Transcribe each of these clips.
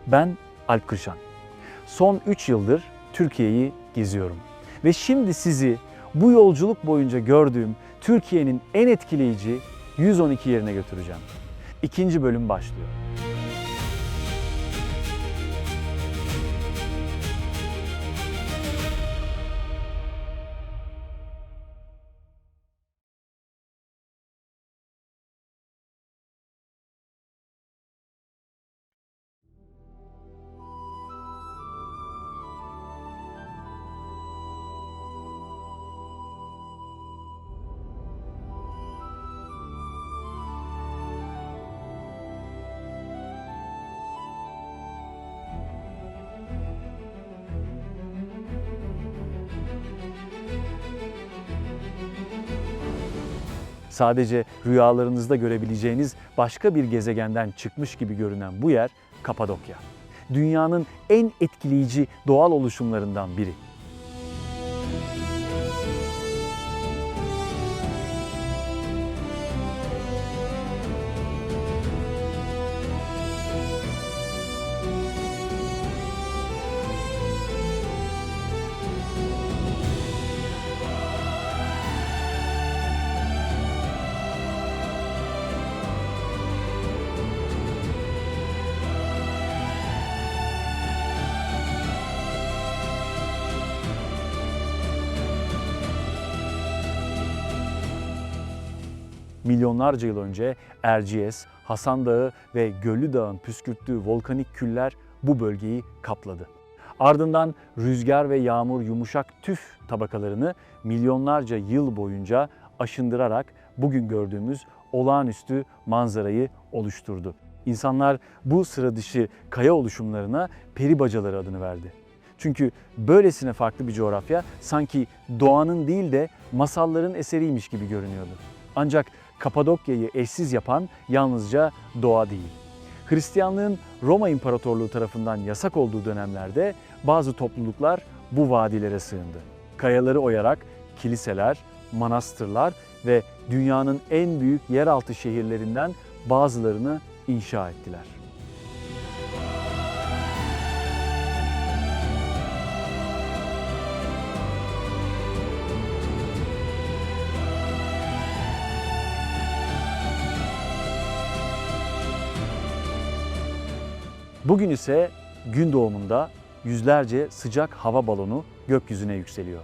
Ben Alp Kırşan. Son 3 yıldır Türkiye'yi geziyorum. Ve şimdi sizi bu yolculuk boyunca gördüğüm Türkiye'nin en etkileyici 112 yerine götüreceğim. İkinci bölüm başlıyor. Sadece rüyalarınızda görebileceğiniz başka bir gezegenden çıkmış gibi görünen bu yer Kapadokya. Dünyanın en etkileyici doğal oluşumlarından biri. Milyonlarca yıl önce Erciyes, Hasan Dağı ve Göllü Dağ'ın püskürttüğü volkanik küller bu bölgeyi kapladı. Ardından rüzgar ve yağmur yumuşak tüf tabakalarını milyonlarca yıl boyunca aşındırarak bugün gördüğümüz olağanüstü manzarayı oluşturdu. İnsanlar bu sıra dışı kaya oluşumlarına peri bacaları adını verdi. Çünkü böylesine farklı bir coğrafya sanki doğanın değil de masalların eseriymiş gibi görünüyordu. Ancak Kapadokya'yı eşsiz yapan yalnızca doğa değil. Hristiyanlığın Roma İmparatorluğu tarafından yasak olduğu dönemlerde bazı topluluklar bu vadilere sığındı. Kayaları oyarak kiliseler, manastırlar ve dünyanın en büyük yeraltı şehirlerinden bazılarını inşa ettiler. Bugün ise gün doğumunda yüzlerce sıcak hava balonu gökyüzüne yükseliyor.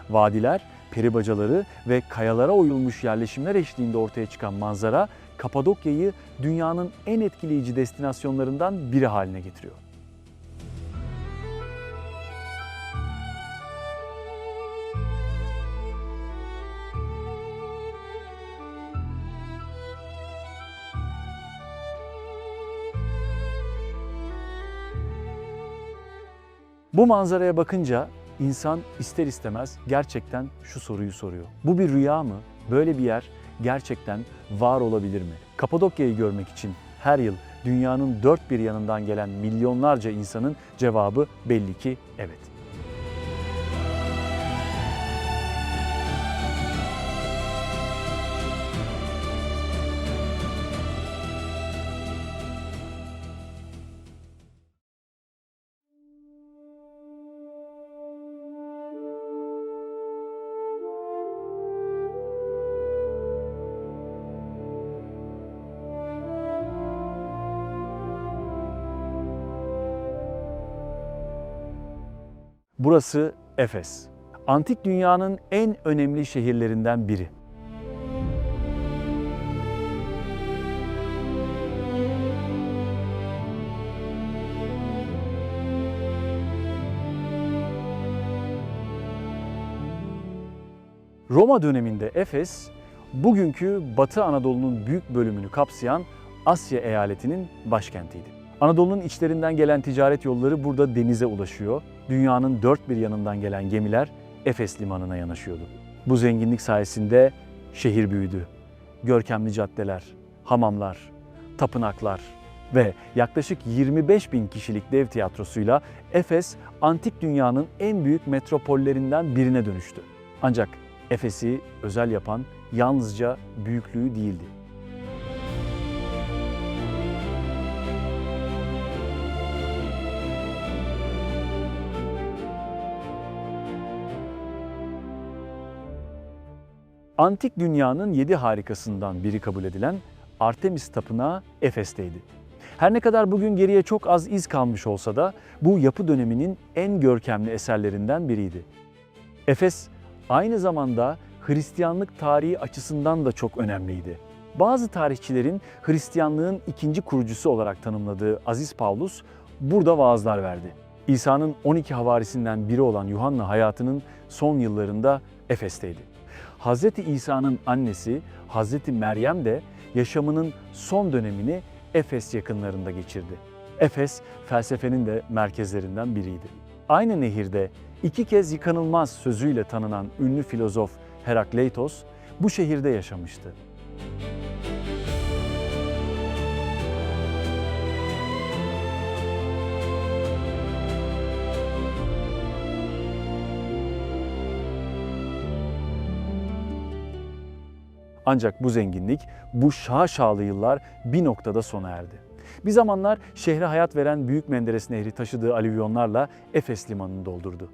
Vadiler, peribacaları ve kayalara oyulmuş yerleşimler eşliğinde ortaya çıkan manzara Kapadokya'yı dünyanın en etkileyici destinasyonlarından biri haline getiriyor. Bu manzaraya bakınca insan ister istemez gerçekten şu soruyu soruyor. Bu bir rüya mı? Böyle bir yer gerçekten var olabilir mi? Kapadokya'yı görmek için her yıl dünyanın dört bir yanından gelen milyonlarca insanın cevabı belli ki evet. Burası Efes. Antik dünyanın en önemli şehirlerinden biri. Roma döneminde Efes, bugünkü Batı Anadolu'nun büyük bölümünü kapsayan Asya eyaletinin başkentiydi. Anadolu'nun içlerinden gelen ticaret yolları burada denize ulaşıyor. Dünyanın dört bir yanından gelen gemiler Efes limanına yanaşıyordu. Bu zenginlik sayesinde şehir büyüdü. Görkemli caddeler, hamamlar, tapınaklar ve yaklaşık 25 bin kişilik dev tiyatrosuyla Efes, antik dünyanın en büyük metropollerinden birine dönüştü. Ancak Efes'i özel yapan yalnızca büyüklüğü değildi. Antik dünyanın 7 harikasından biri kabul edilen Artemis Tapınağı Efes'teydi. Her ne kadar bugün geriye çok az iz kalmış olsa da bu yapı döneminin en görkemli eserlerinden biriydi. Efes aynı zamanda Hristiyanlık tarihi açısından da çok önemliydi. Bazı tarihçilerin Hristiyanlığın ikinci kurucusu olarak tanımladığı Aziz Pavlus burada vaazlar verdi. İsa'nın 12 havarisinden biri olan Yuhanna hayatının son yıllarında Efes'teydi. Hz. İsa'nın annesi Hz. Meryem de yaşamının son dönemini Efes yakınlarında geçirdi. Efes, felsefenin de merkezlerinden biriydi. Aynı nehirde 2 kez yıkanılmaz sözüyle tanınan ünlü filozof Herakleitos bu şehirde yaşamıştı. Ancak bu zenginlik, bu şaşalı yıllar bir noktada sona erdi. Bir zamanlar şehre hayat veren Büyük Menderes Nehri taşıdığı alüvyonlarla Efes limanını doldurdu.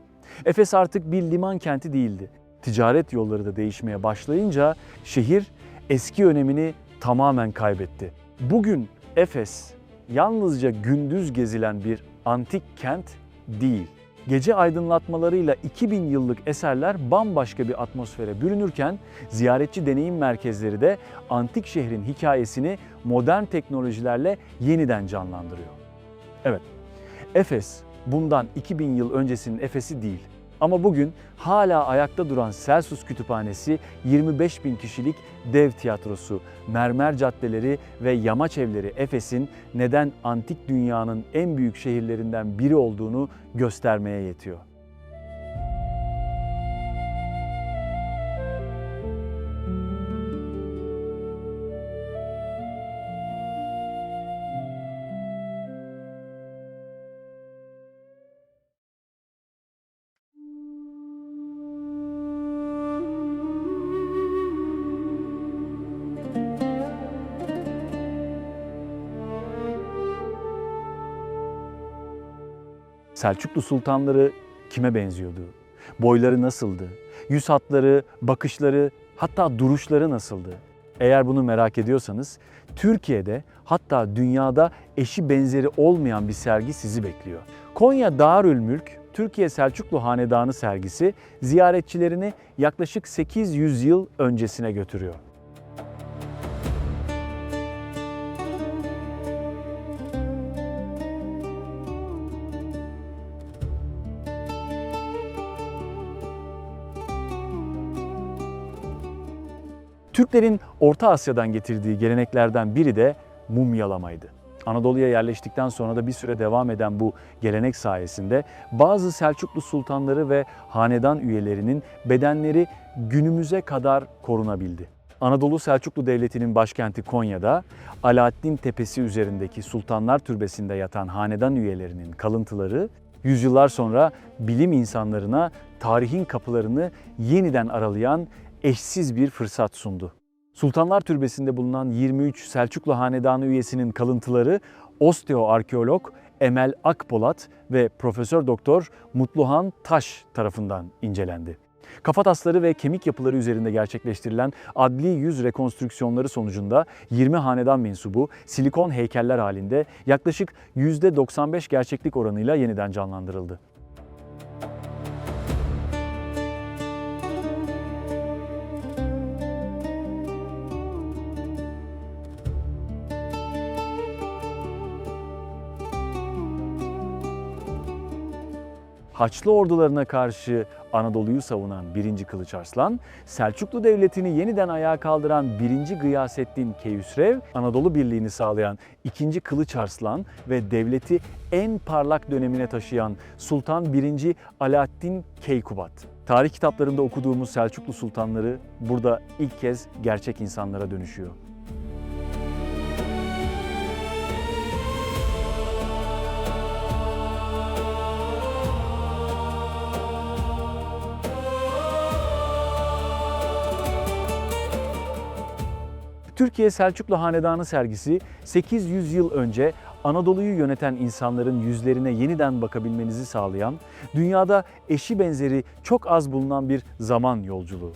Efes artık bir liman kenti değildi. Ticaret yolları da değişmeye başlayınca şehir eski önemini tamamen kaybetti. Bugün Efes yalnızca gündüz gezilen bir antik kent değil. Gece aydınlatmalarıyla 2000 yıllık eserler bambaşka bir atmosfere bürünürken ziyaretçi deneyim merkezleri de antik şehrin hikayesini modern teknolojilerle yeniden canlandırıyor. Evet, Efes bundan 2000 yıl öncesinin Efes'i değil. Ama bugün hala ayakta duran Celsus Kütüphanesi, 25.000 kişilik dev tiyatrosu, mermer caddeleri ve yamaç evleri Efes'in neden antik dünyanın en büyük şehirlerinden biri olduğunu göstermeye yetiyor. Selçuklu sultanları kime benziyordu? Boyları nasıldı? Yüz hatları, bakışları, hatta duruşları nasıldı? Eğer bunu merak ediyorsanız, Türkiye'de hatta dünyada eşi benzeri olmayan bir sergi sizi bekliyor. Konya Darülmülk Türkiye Selçuklu Hanedanı sergisi ziyaretçilerini yaklaşık 800 yıl öncesine götürüyor. Türklerin Orta Asya'dan getirdiği geleneklerden biri de mumyalamaydı. Anadolu'ya yerleştikten sonra da bir süre devam eden bu gelenek sayesinde bazı Selçuklu sultanları ve hanedan üyelerinin bedenleri günümüze kadar korunabildi. Anadolu Selçuklu Devleti'nin başkenti Konya'da Alaaddin Tepesi üzerindeki Sultanlar Türbesi'nde yatan hanedan üyelerinin kalıntıları yüzyıllar sonra bilim insanlarına tarihin kapılarını yeniden aralayan eşsiz bir fırsat sundu. Sultanlar Türbesi'nde bulunan 23 Selçuklu Hanedanı üyesinin kalıntıları osteoarkeolog Emel Akpolat ve Profesör Doktor Mutluhan Taş tarafından incelendi. Kafatasları ve kemik yapıları üzerinde gerçekleştirilen adli yüz rekonstrüksiyonları sonucunda 20 hanedan mensubu silikon heykeller halinde yaklaşık %95 gerçeklik oranıyla yeniden canlandırıldı. Haçlı ordularına karşı Anadolu'yu savunan 1. Kılıç Arslan, Selçuklu Devleti'ni yeniden ayağa kaldıran 1. Gıyasettin Keyhüsrev, Anadolu Birliği'ni sağlayan 2. Kılıç Arslan ve devleti en parlak dönemine taşıyan Sultan 1. Alaaddin Keykubat. Tarih kitaplarında okuduğumuz Selçuklu sultanları burada ilk kez gerçek insanlara dönüşüyor. Türkiye Selçuklu Hanedanı sergisi 800 yıl önce Anadolu'yu yöneten insanların yüzlerine yeniden bakabilmenizi sağlayan, dünyada eşi benzeri çok az bulunan bir zaman yolculuğu.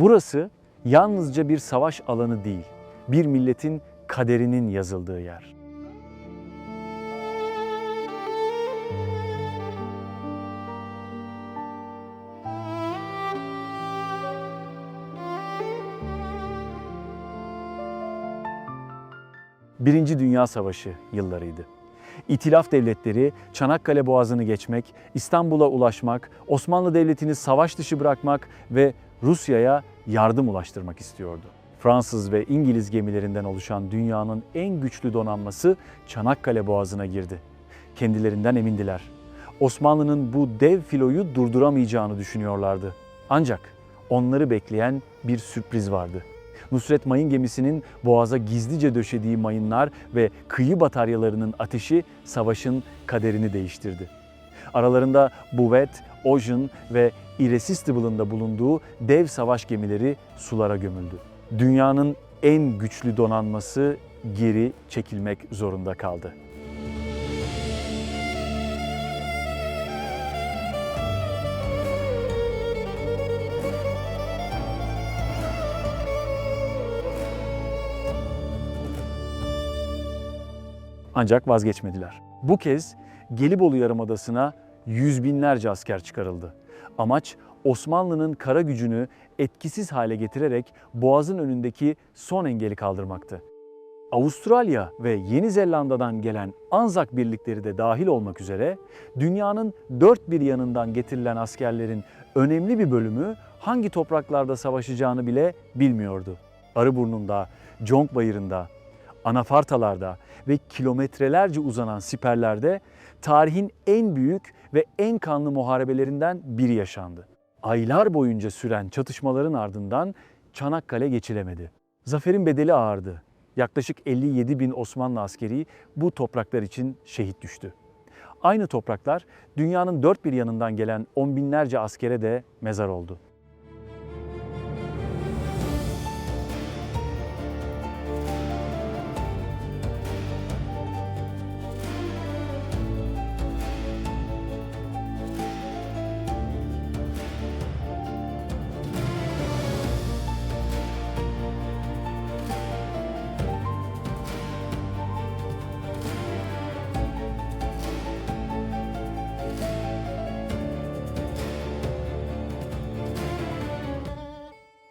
Burası yalnızca bir savaş alanı değil, bir milletin kaderinin yazıldığı yer. Birinci Dünya Savaşı yıllarıydı. İtilaf devletleri Çanakkale Boğazı'nı geçmek, İstanbul'a ulaşmak, Osmanlı Devleti'ni savaş dışı bırakmak ve Rusya'ya yardım ulaştırmak istiyordu. Fransız ve İngiliz gemilerinden oluşan dünyanın en güçlü donanması Çanakkale Boğazı'na girdi. Kendilerinden emindiler. Osmanlı'nın bu dev filoyu durduramayacağını düşünüyorlardı. Ancak onları bekleyen bir sürpriz vardı. Nusret Mayın gemisinin boğaza gizlice döşediği mayınlar ve kıyı bataryalarının ateşi savaşın kaderini değiştirdi. Aralarında Bouvet, Ocean ve Irresistible'ın da bulunduğu dev savaş gemileri sulara gömüldü. Dünyanın en güçlü donanması geri çekilmek zorunda kaldı. Ancak vazgeçmediler. Bu kez Gelibolu Yarımadası'na yüz binlerce asker çıkarıldı. Amaç Osmanlı'nın kara gücünü etkisiz hale getirerek Boğaz'ın önündeki son engeli kaldırmaktı. Avustralya ve Yeni Zelanda'dan gelen Anzak birlikleri de dahil olmak üzere dünyanın dört bir yanından getirilen askerlerin önemli bir bölümü hangi topraklarda savaşacağını bile bilmiyordu. Arıburnu'nda, Conk Bayırı'nda, anafartalarda ve kilometrelerce uzanan siperlerde tarihin en büyük ve en kanlı muharebelerinden biri yaşandı. Aylar boyunca süren çatışmaların ardından Çanakkale geçilemedi. Zaferin bedeli ağırdı. Yaklaşık 57 bin Osmanlı askeri bu topraklar için şehit düştü. Aynı topraklar dünyanın dört bir yanından gelen on binlerce askere de mezar oldu.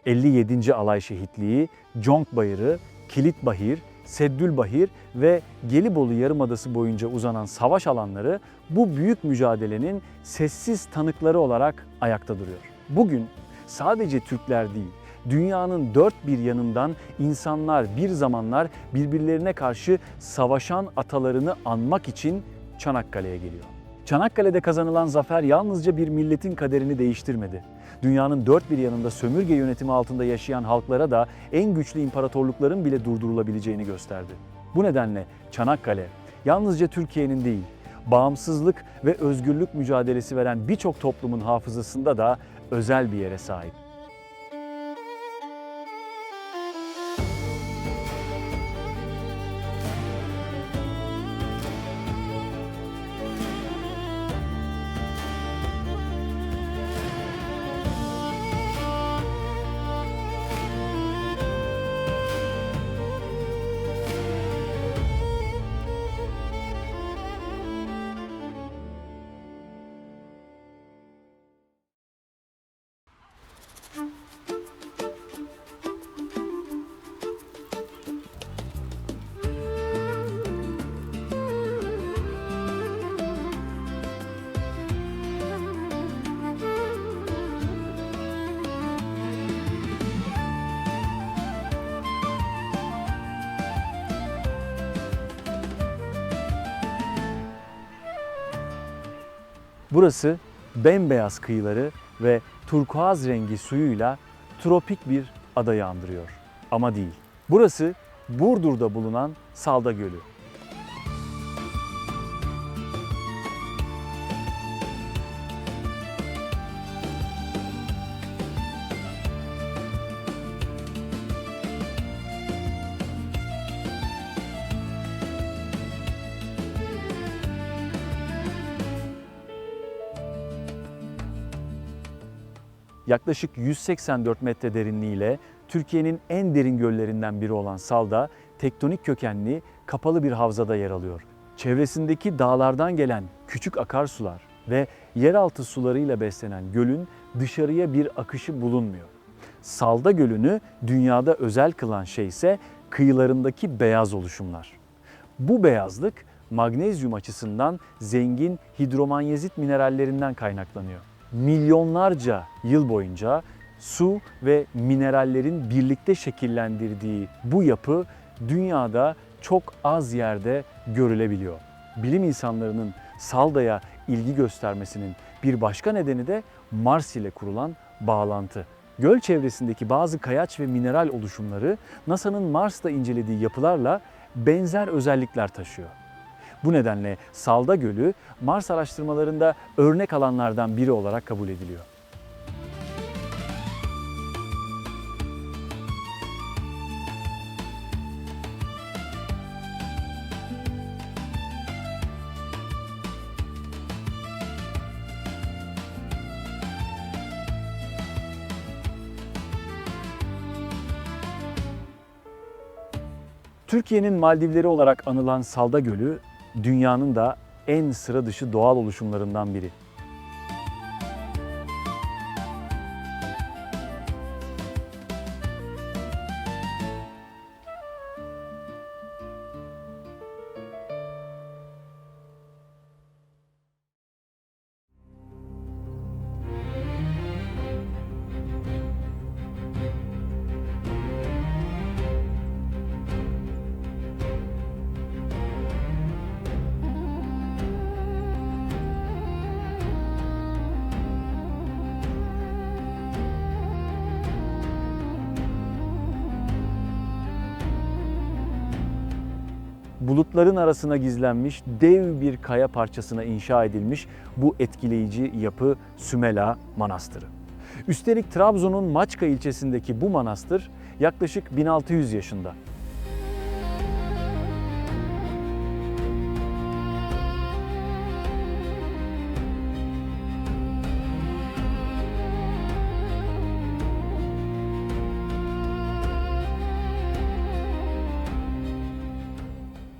...57. Alay Şehitliği, Conk Bayırı, Kilitbahir, Seddülbahir ve Gelibolu Yarımadası boyunca uzanan savaş alanları bu büyük mücadelenin sessiz tanıkları olarak ayakta duruyor. Bugün sadece Türkler değil, dünyanın dört bir yanından insanlar bir zamanlar birbirlerine karşı savaşan atalarını anmak için Çanakkale'ye geliyor. Çanakkale'de kazanılan zafer yalnızca bir milletin kaderini değiştirmedi. Dünyanın dört bir yanında sömürge yönetimi altında yaşayan halklara da en güçlü imparatorlukların bile durdurulabileceğini gösterdi. Bu nedenle Çanakkale yalnızca Türkiye'nin değil, bağımsızlık ve özgürlük mücadelesi veren birçok toplumun hafızasında da özel bir yere sahip. Burası bembeyaz kıyıları ve turkuaz rengi suyuyla tropik bir adayı andırıyor. Ama değil. Burası Burdur'da bulunan Salda Gölü. Yaklaşık 184 metre derinliğiyle Türkiye'nin en derin göllerinden biri olan Salda, tektonik kökenli kapalı bir havzada yer alıyor. Çevresindeki dağlardan gelen küçük akarsular ve yeraltı sularıyla beslenen gölün dışarıya bir akışı bulunmuyor. Salda Gölü'nü dünyada özel kılan şey ise kıyılarındaki beyaz oluşumlar. Bu beyazlık magnezyum açısından zengin hidromanyezit minerallerinden kaynaklanıyor. Milyonlarca yıl boyunca su ve minerallerin birlikte şekillendirdiği bu yapı dünyada çok az yerde görülebiliyor. Bilim insanlarının Salda'ya ilgi göstermesinin bir başka nedeni de Mars ile kurulan bağlantı. Göl çevresindeki bazı kayaç ve mineral oluşumları NASA'nın Mars'ta incelediği yapılarla benzer özellikler taşıyor. Bu nedenle Salda Gölü Mars araştırmalarında örnek alanlardan biri olarak kabul ediliyor. Türkiye'nin Maldivleri olarak anılan Salda Gölü, dünyanın da en sıra dışı doğal oluşumlarından biri. Bulutların arasına gizlenmiş dev bir kaya parçasına inşa edilmiş bu etkileyici yapı Sümela Manastırı. Üstelik Trabzon'un Maçka ilçesindeki bu manastır yaklaşık 1600 yaşında.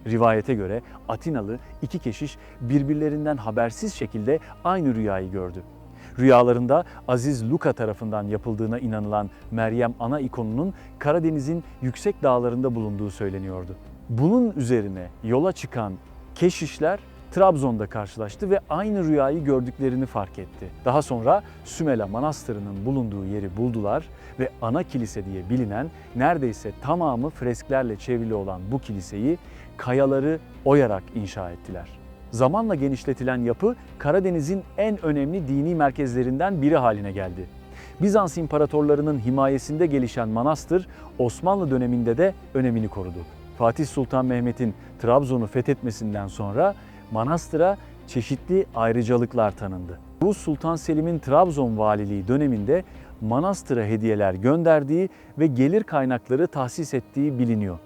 Rivayete göre Atinalı iki keşiş birbirlerinden habersiz şekilde aynı rüyayı gördü. Rüyalarında Aziz Luka tarafından yapıldığına inanılan Meryem Ana ikonunun Karadeniz'in yüksek dağlarında bulunduğu söyleniyordu. Bunun üzerine yola çıkan keşişler Trabzon'da karşılaştı ve aynı rüyayı gördüklerini fark etti. Daha sonra Sümela Manastırı'nın bulunduğu yeri buldular ve ana kilise diye bilinen neredeyse tamamı fresklerle çevrili olan bu kiliseyi kayaları oyarak inşa ettiler. Zamanla genişletilen yapı Karadeniz'in en önemli dini merkezlerinden biri haline geldi. Bizans imparatorlarının himayesinde gelişen manastır Osmanlı döneminde de önemini korudu. Fatih Sultan Mehmet'in Trabzon'u fethetmesinden sonra manastıra çeşitli ayrıcalıklar tanındı. Bu Sultan Selim'in Trabzon valiliği döneminde manastıra hediyeler gönderdiği ve gelir kaynakları tahsis ettiği biliniyor.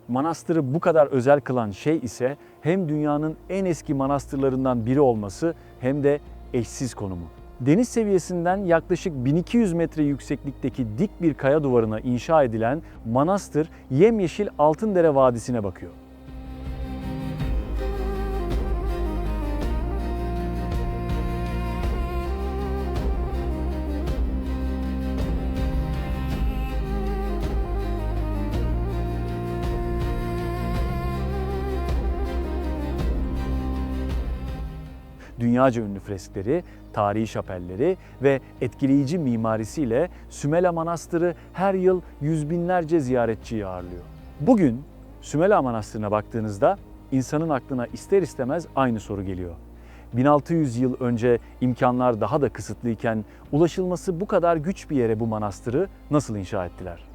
Manastırı bu kadar özel kılan şey ise hem dünyanın en eski manastırlarından biri olması hem de eşsiz konumu. Deniz seviyesinden yaklaşık 1200 metre yükseklikteki dik bir kaya duvarına inşa edilen manastır yemyeşil Altındere Vadisi'ne bakıyor. Dünyaca ünlü freskleri, tarihi şapelleri ve etkileyici mimarisiyle Sümela Manastırı her yıl yüz binlerce ziyaretçiyi ağırlıyor. Bugün Sümela Manastırı'na baktığınızda insanın aklına ister istemez aynı soru geliyor. 1600 yıl önce imkanlar daha da kısıtlıyken ulaşılması bu kadar güç bir yere bu manastırı nasıl inşa ettiler?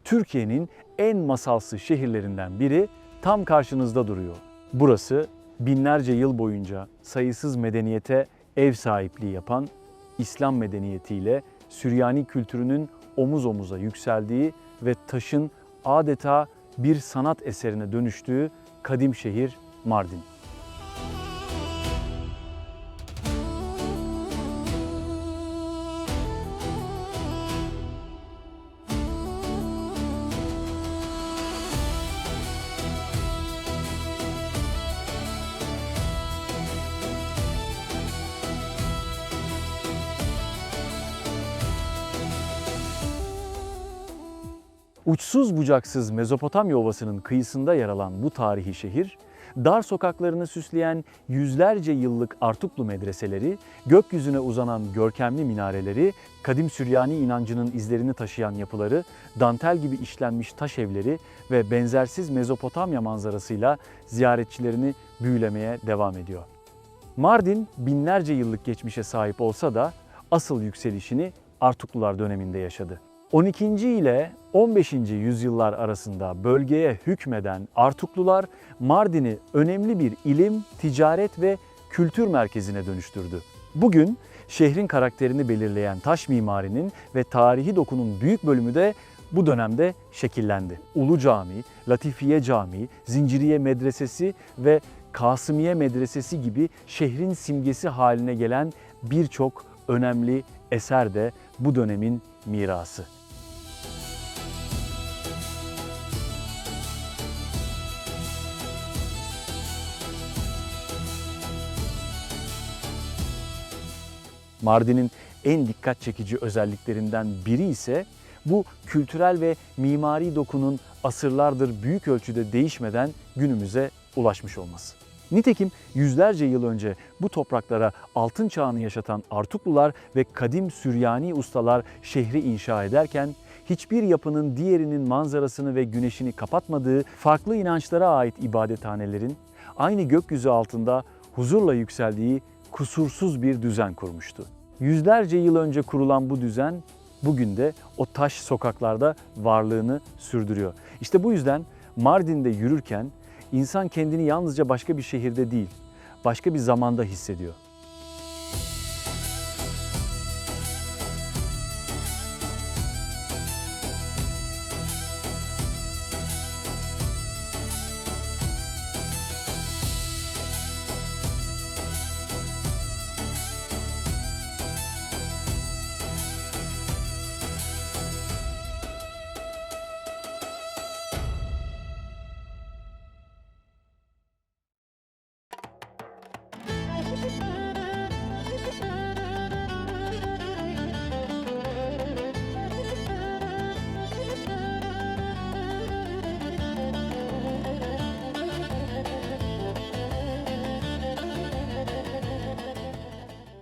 Türkiye'nin en masalsı şehirlerinden biri tam karşınızda duruyor. Burası binlerce yıl boyunca sayısız medeniyete ev sahipliği yapan İslam medeniyetiyle Süryani kültürünün omuz omuza yükseldiği ve taşın adeta bir sanat eserine dönüştüğü kadim şehir Mardin. Uçsuz bucaksız Mezopotamya Ovası'nın kıyısında yer alan bu tarihi şehir, dar sokaklarını süsleyen yüzlerce yıllık Artuklu medreseleri, gökyüzüne uzanan görkemli minareleri, kadim Süryani inancının izlerini taşıyan yapıları, dantel gibi işlenmiş taş evleri ve benzersiz Mezopotamya manzarasıyla ziyaretçilerini büyülemeye devam ediyor. Mardin binlerce yıllık geçmişe sahip olsa da asıl yükselişini Artuklular döneminde yaşadı. 12. ile 15. yüzyıllar arasında bölgeye hükmeden Artuklular Mardin'i önemli bir ilim, ticaret ve kültür merkezine dönüştürdü. Bugün şehrin karakterini belirleyen taş mimarinin ve tarihi dokunun büyük bölümü de bu dönemde şekillendi. Ulu Cami, Latifiye Camii, Zinciriye Medresesi ve Kasımiye Medresesi gibi şehrin simgesi haline gelen birçok önemli eser de bu dönemin mirası. Mardin'in en dikkat çekici özelliklerinden biri ise bu kültürel ve mimari dokunun asırlardır büyük ölçüde değişmeden günümüze ulaşmış olması. Nitekim yüzlerce yıl önce bu topraklara altın çağını yaşatan Artuklular ve kadim Süryani ustalar şehri inşa ederken hiçbir yapının diğerinin manzarasını ve güneşini kapatmadığı farklı inançlara ait ibadethanelerin aynı gökyüzü altında huzurla yükseldiği kusursuz bir düzen kurmuştu. Yüzlerce yıl önce kurulan bu düzen bugün de o taş sokaklarda varlığını sürdürüyor. İşte bu yüzden Mardin'de yürürken insan kendini yalnızca başka bir şehirde değil, başka bir zamanda hissediyor.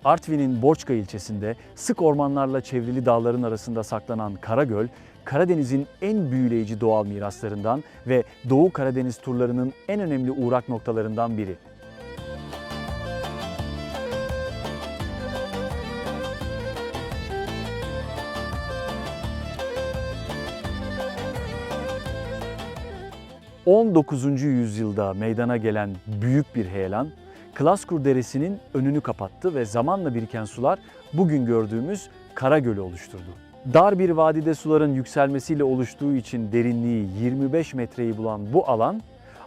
Artvin'in Borçka ilçesinde sık ormanlarla çevrili dağların arasında saklanan Karagöl, Karadeniz'in en büyüleyici doğal miraslarından ve Doğu Karadeniz turlarının en önemli uğrak noktalarından biri. ...19. yüzyılda meydana gelen büyük bir heyelan, Klaskur Deresi'nin önünü kapattı ve zamanla biriken sular bugün gördüğümüz Karagöl'ü oluşturdu. Dar bir vadide suların yükselmesiyle oluştuğu için derinliği 25 metreyi bulan bu alan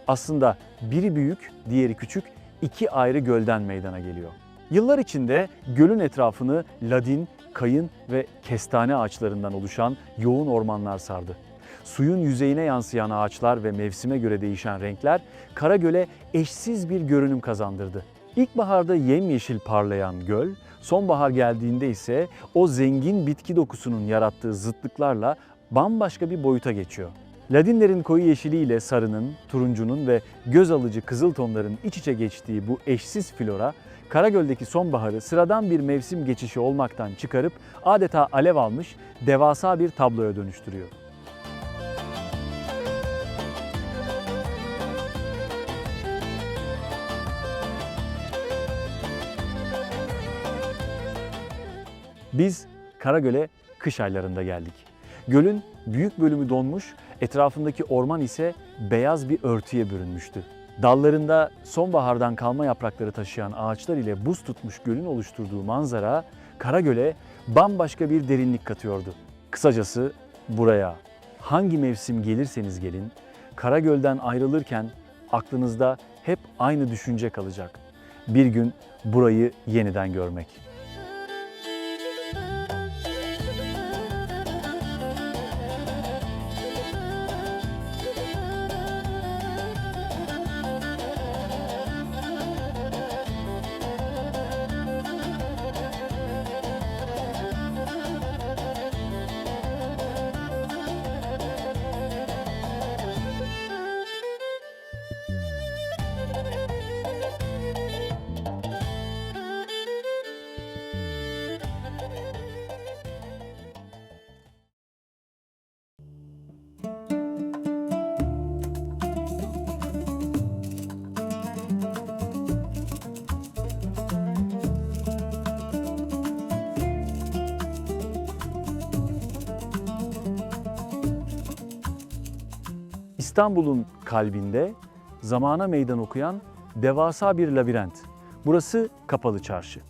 aslında biri büyük, diğeri küçük iki ayrı gölden meydana geliyor. Yıllar içinde gölün etrafını ladin, kayın ve kestane ağaçlarından oluşan yoğun ormanlar sardı. Suyun yüzeyine yansıyan ağaçlar ve mevsime göre değişen renkler Karagöl'e eşsiz bir görünüm kazandırdı. İlkbaharda yemyeşil parlayan göl, sonbahar geldiğinde ise o zengin bitki dokusunun yarattığı zıtlıklarla bambaşka bir boyuta geçiyor. Ladinlerin koyu yeşiliyle sarının, turuncunun ve göz alıcı kızıl tonların iç içe geçtiği bu eşsiz flora, Karagöl'deki sonbaharı sıradan bir mevsim geçişi olmaktan çıkarıp adeta alev almış devasa bir tabloya dönüştürüyor. Biz Karagöl'e kış aylarında geldik. Gölün büyük bölümü donmuş, etrafındaki orman ise beyaz bir örtüye bürünmüştü. Dallarında sonbahardan kalma yaprakları taşıyan ağaçlar ile buz tutmuş gölün oluşturduğu manzara Karagöl'e bambaşka bir derinlik katıyordu. Kısacası buraya hangi mevsim gelirseniz gelin, Karagöl'den ayrılırken aklınızda hep aynı düşünce kalacak. Bir gün burayı yeniden görmek. İstanbul'un kalbinde zamana meydan okuyan devasa bir labirent. Burası Kapalı Çarşı.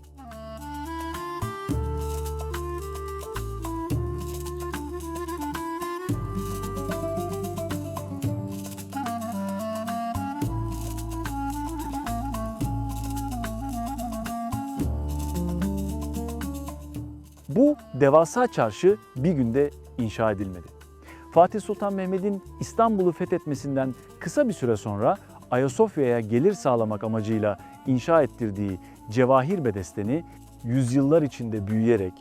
Bu devasa çarşı bir günde inşa edilmedi. Fatih Sultan Mehmet'in İstanbul'u fethetmesinden kısa bir süre sonra Ayasofya'ya gelir sağlamak amacıyla inşa ettirdiği Cevahir Bedesteni yüzyıllar içinde büyüyerek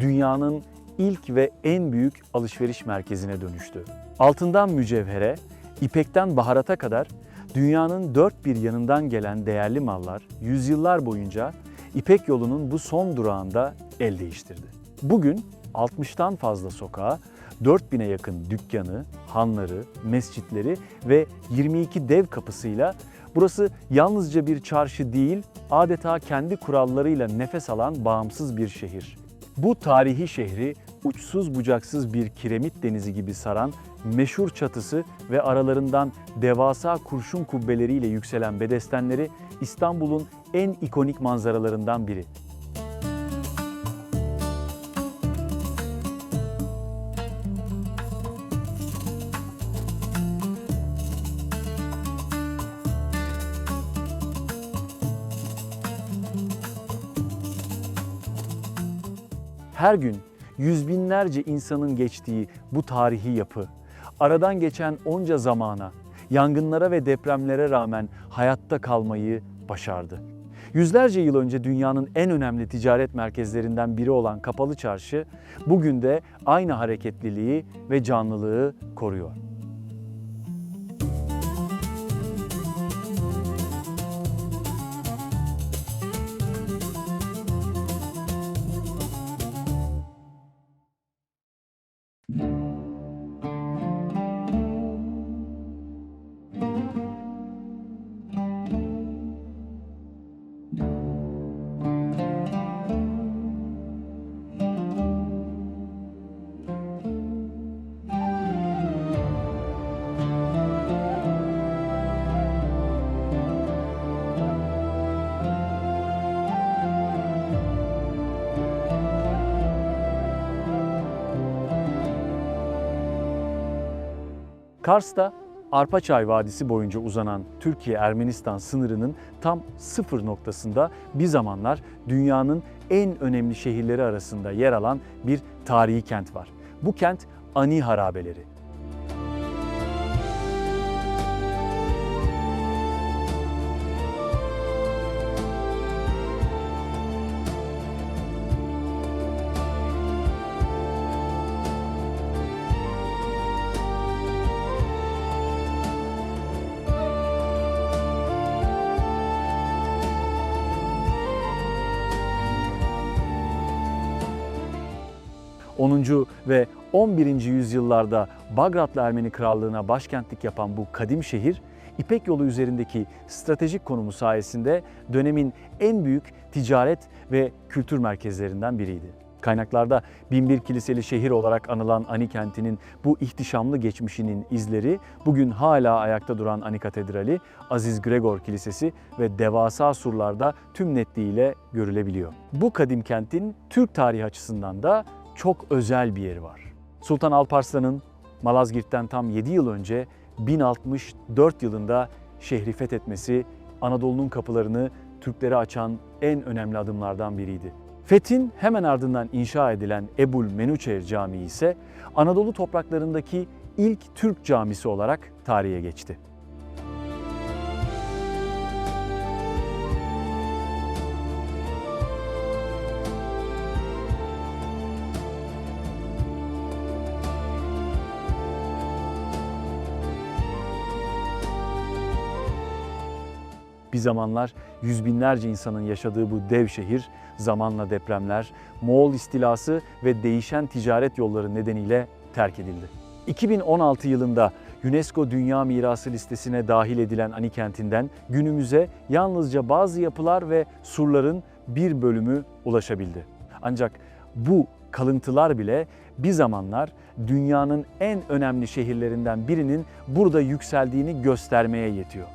dünyanın ilk ve en büyük alışveriş merkezine dönüştü. Altından mücevhere, ipekten baharata kadar dünyanın dört bir yanından gelen değerli mallar yüzyıllar boyunca İpek yolunun bu son durağında el değiştirdi. Bugün 60'tan fazla sokağı, 4000'e yakın dükkanı, hanları, mescitleri ve 22 dev kapısıyla burası yalnızca bir çarşı değil, adeta kendi kurallarıyla nefes alan bağımsız bir şehir. Bu tarihi şehri uçsuz bucaksız bir kiremit denizi gibi saran meşhur çatısı ve aralarından devasa kurşun kubbeleriyle yükselen bedestenleri İstanbul'un en ikonik manzaralarından biri. Her gün yüz binlerce insanın geçtiği bu tarihi yapı, aradan geçen onca zamana, yangınlara ve depremlere rağmen hayatta kalmayı başardı. Yüzlerce yıl önce dünyanın en önemli ticaret merkezlerinden biri olan Kapalı Çarşı, bugün de aynı hareketliliği ve canlılığı koruyor. Kars'ta Arpaçay Vadisi boyunca uzanan Türkiye-Ermenistan sınırının tam sıfır noktasında bir zamanlar dünyanın en önemli şehirleri arasında yer alan bir tarihi kent var. Bu kent Ani harabeleri. 10. ve 11. yüzyıllarda Bagratlı Ermeni Krallığı'na başkentlik yapan bu kadim şehir, İpek Yolu üzerindeki stratejik konumu sayesinde dönemin en büyük ticaret ve kültür merkezlerinden biriydi. Kaynaklarda binbir kiliseli şehir olarak anılan Ani kentinin bu ihtişamlı geçmişinin izleri bugün hala ayakta duran Ani Katedrali, Aziz Gregor Kilisesi ve devasa surlarda tüm netliğiyle görülebiliyor. Bu kadim kentin Türk tarihi açısından da çok özel bir yeri var. Sultan Alparslan'ın Malazgirt'ten tam 7 yıl önce 1064 yılında şehri fethetmesi Anadolu'nun kapılarını Türklere açan en önemli adımlardan biriydi. Fethin hemen ardından inşa edilen Ebul Menuçer Camii ise Anadolu topraklarındaki ilk Türk camisi olarak tarihe geçti. Bir zamanlar yüz binlerce insanın yaşadığı bu dev şehir zamanla depremler, Moğol istilası ve değişen ticaret yolları nedeniyle terk edildi. 2016 yılında UNESCO Dünya Mirası listesine dahil edilen Ani kentinden günümüze yalnızca bazı yapılar ve surların bir bölümü ulaşabildi. Ancak bu kalıntılar bile bir zamanlar dünyanın en önemli şehirlerinden birinin burada yükseldiğini göstermeye yetiyor.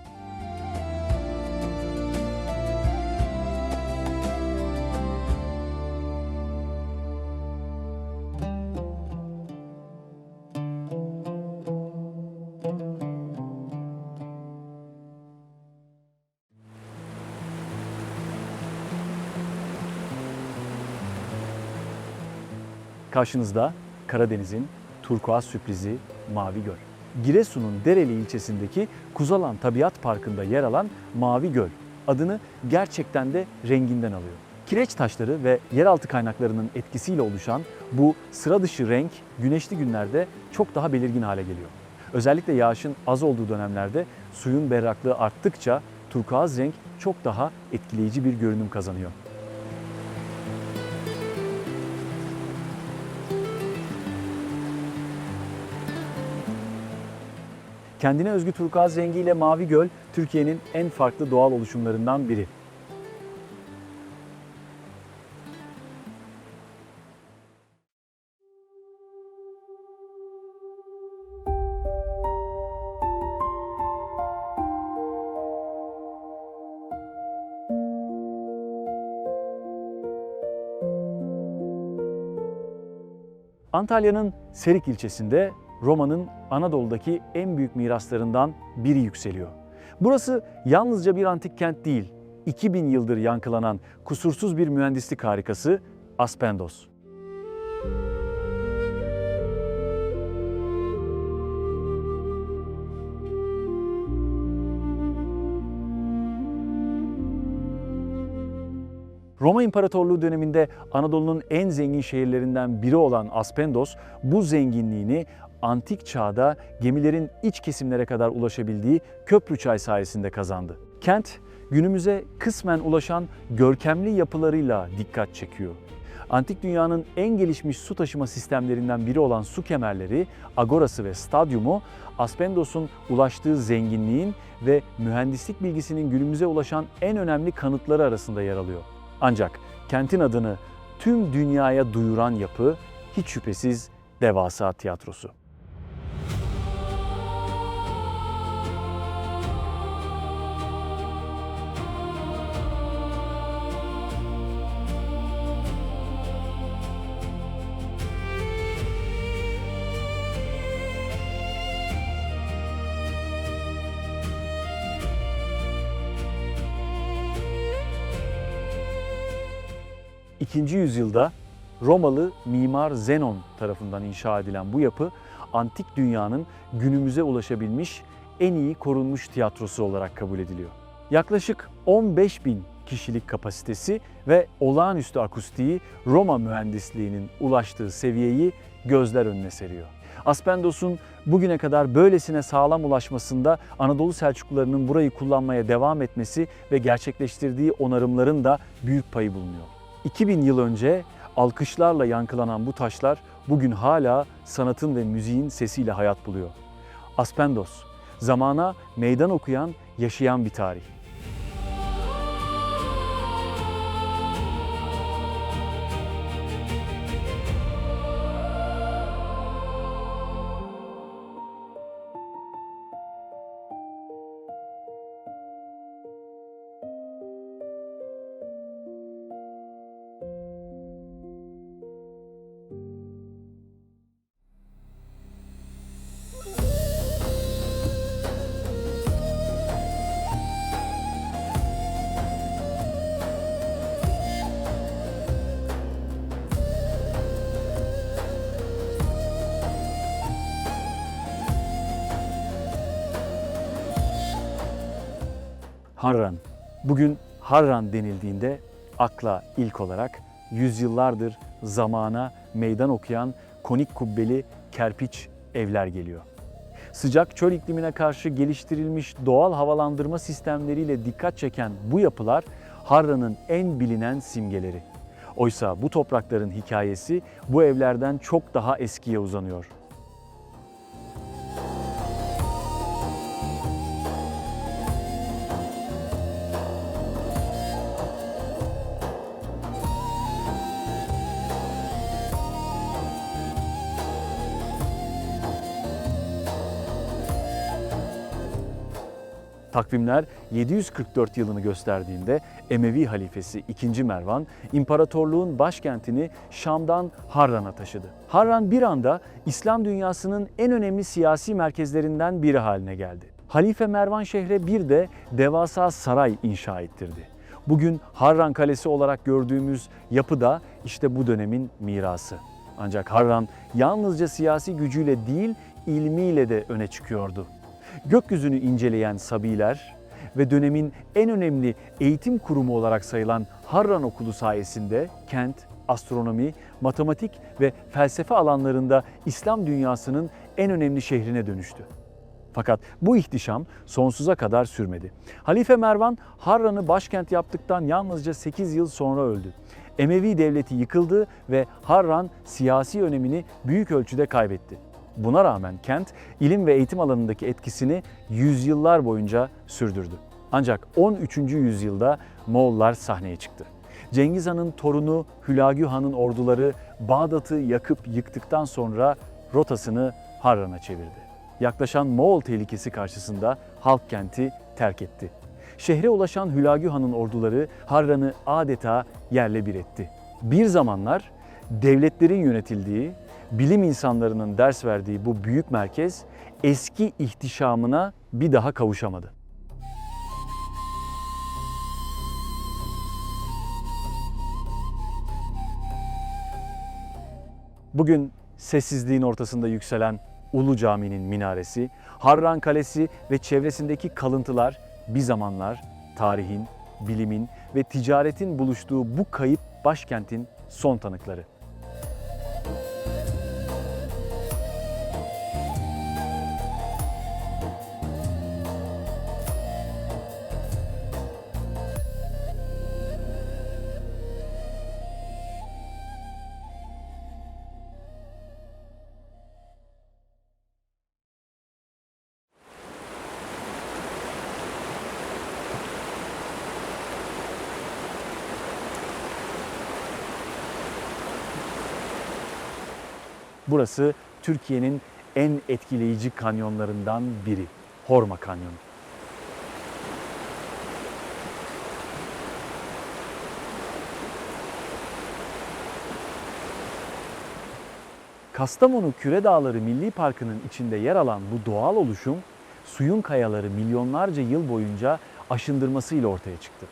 Karşınızda Karadeniz'in turkuaz sürprizi Mavi Göl. Giresun'un Dereli ilçesindeki Kuzalan Tabiat Parkı'nda yer alan Mavi Göl adını gerçekten de renginden alıyor. Kireç taşları ve yeraltı kaynaklarının etkisiyle oluşan bu sıra dışı renk güneşli günlerde çok daha belirgin hale geliyor. Özellikle yağışın az olduğu dönemlerde suyun berraklığı arttıkça turkuaz renk çok daha etkileyici bir görünüm kazanıyor. Kendine özgü turkuaz rengiyle Mavi Göl, Türkiye'nin en farklı doğal oluşumlarından biri. Antalya'nın Serik ilçesinde Roma'nın Anadolu'daki en büyük miraslarından biri yükseliyor. Burası yalnızca bir antik kent değil, 2000 yıldır yankılanan kusursuz bir mühendislik harikası Aspendos. Roma İmparatorluğu döneminde Anadolu'nun en zengin şehirlerinden biri olan Aspendos, bu zenginliğini antik çağda gemilerin iç kesimlere kadar ulaşabildiği Köprüçay sayesinde kazandı. Kent, günümüze kısmen ulaşan görkemli yapılarıyla dikkat çekiyor. Antik dünyanın en gelişmiş su taşıma sistemlerinden biri olan su kemerleri, agorası ve stadyumu, Aspendos'un ulaştığı zenginliğin ve mühendislik bilgisinin günümüze ulaşan en önemli kanıtları arasında yer alıyor. Ancak kentin adını tüm dünyaya duyuran yapı hiç şüphesiz devasa tiyatrosu. İkinci yüzyılda Romalı mimar Zenon tarafından inşa edilen bu yapı, antik dünyanın günümüze ulaşabilmiş en iyi korunmuş tiyatrosu olarak kabul ediliyor. Yaklaşık 15.000 kişilik kapasitesi ve olağanüstü akustiği Roma mühendisliğinin ulaştığı seviyeyi gözler önüne seriyor. Aspendos'un bugüne kadar böylesine sağlam ulaşmasında Anadolu Selçuklularının burayı kullanmaya devam etmesi ve gerçekleştirdiği onarımların da büyük payı bulunuyor. 2000 yıl önce alkışlarla yankılanan bu taşlar bugün hala sanatın ve müziğin sesiyle hayat buluyor. Aspendos, zamana meydan okuyan, yaşayan bir tarih. Harran. Bugün Harran denildiğinde akla ilk olarak yüzyıllardır zamana meydan okuyan konik kubbeli kerpiç evler geliyor. Sıcak çöl iklimine karşı geliştirilmiş doğal havalandırma sistemleriyle dikkat çeken bu yapılar Harran'ın en bilinen simgeleri. Oysa bu toprakların hikayesi bu evlerden çok daha eskiye uzanıyor. Takvimler 744 yılını gösterdiğinde Emevi halifesi II. Mervan, imparatorluğun başkentini Şam'dan Harran'a taşıdı. Harran bir anda İslam dünyasının en önemli siyasi merkezlerinden biri haline geldi. Halife Mervan şehre bir de devasa saray inşa ettirdi. Bugün Harran Kalesi olarak gördüğümüz yapı da işte bu dönemin mirası. Ancak Harran yalnızca siyasi gücüyle değil, ilmiyle de öne çıkıyordu. Gökyüzünü inceleyen Sabiler ve dönemin en önemli eğitim kurumu olarak sayılan Harran Okulu sayesinde kent, astronomi, matematik ve felsefe alanlarında İslam dünyasının en önemli şehrine dönüştü. Fakat bu ihtişam sonsuza kadar sürmedi. Halife Mervan Harran'ı başkent yaptıktan yalnızca 8 yıl sonra öldü. Emevi devleti yıkıldı ve Harran siyasi önemini büyük ölçüde kaybetti. Buna rağmen kent, ilim ve eğitim alanındaki etkisini yüzyıllar boyunca sürdürdü. Ancak 13. yüzyılda Moğollar sahneye çıktı. Cengiz Han'ın torunu Hülagü Han'ın orduları Bağdat'ı yakıp yıktıktan sonra rotasını Harran'a çevirdi. Yaklaşan Moğol tehlikesi karşısında halk kenti terk etti. Şehre ulaşan Hülagü Han'ın orduları Harran'ı adeta yerle bir etti. Bir zamanlar devletlerin yönetildiği, bilim insanlarının ders verdiği bu büyük merkez eski ihtişamına bir daha kavuşamadı. Bugün sessizliğin ortasında yükselen Ulu Cami'nin minaresi, Harran Kalesi ve çevresindeki kalıntılar bir zamanlar tarihin, bilimin ve ticaretin buluştuğu bu kayıp başkentin son tanıkları. Burası Türkiye'nin en etkileyici kanyonlarından biri, Horma Kanyonu. Kastamonu Küre Dağları Milli Parkı'nın içinde yer alan bu doğal oluşum, suyun kayaları milyonlarca yıl boyunca aşındırmasıyla ortaya çıktı.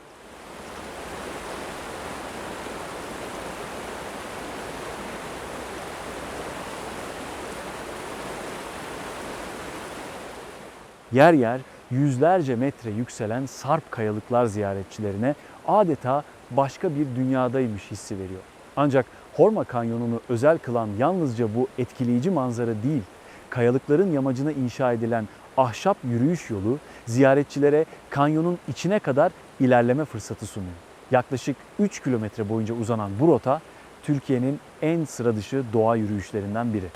Yer yer yüzlerce metre yükselen sarp kayalıklar ziyaretçilerine adeta başka bir dünyadaymış hissi veriyor. Ancak Horma Kanyonu'nu özel kılan yalnızca bu etkileyici manzara değil, kayalıkların yamacına inşa edilen ahşap yürüyüş yolu ziyaretçilere kanyonun içine kadar ilerleme fırsatı sunuyor. Yaklaşık 3 kilometre boyunca uzanan bu rota Türkiye'nin en sıra dışı doğa yürüyüşlerinden biri.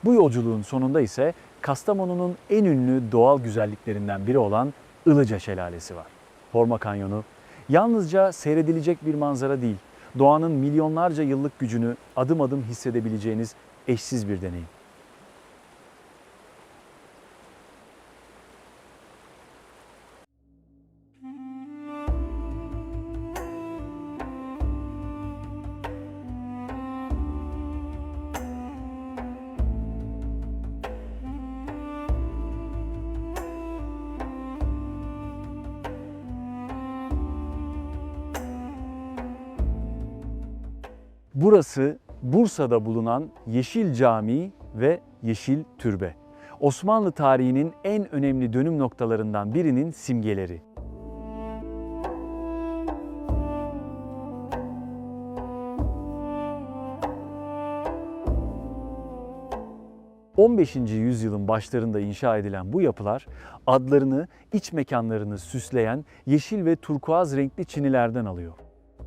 Bu yolculuğun sonunda ise Kastamonu'nun en ünlü doğal güzelliklerinden biri olan Ilıca Şelalesi var. Horma Kanyonu yalnızca seyredilecek bir manzara değil, doğanın milyonlarca yıllık gücünü adım adım hissedebileceğiniz eşsiz bir deneyim. Burası Bursa'da bulunan Yeşil Camii ve Yeşil Türbe. Osmanlı tarihinin en önemli dönüm noktalarından birinin simgeleri. 15. yüzyılın başlarında inşa edilen bu yapılar adlarını, iç mekanlarını süsleyen yeşil ve turkuaz renkli çinilerden alıyor.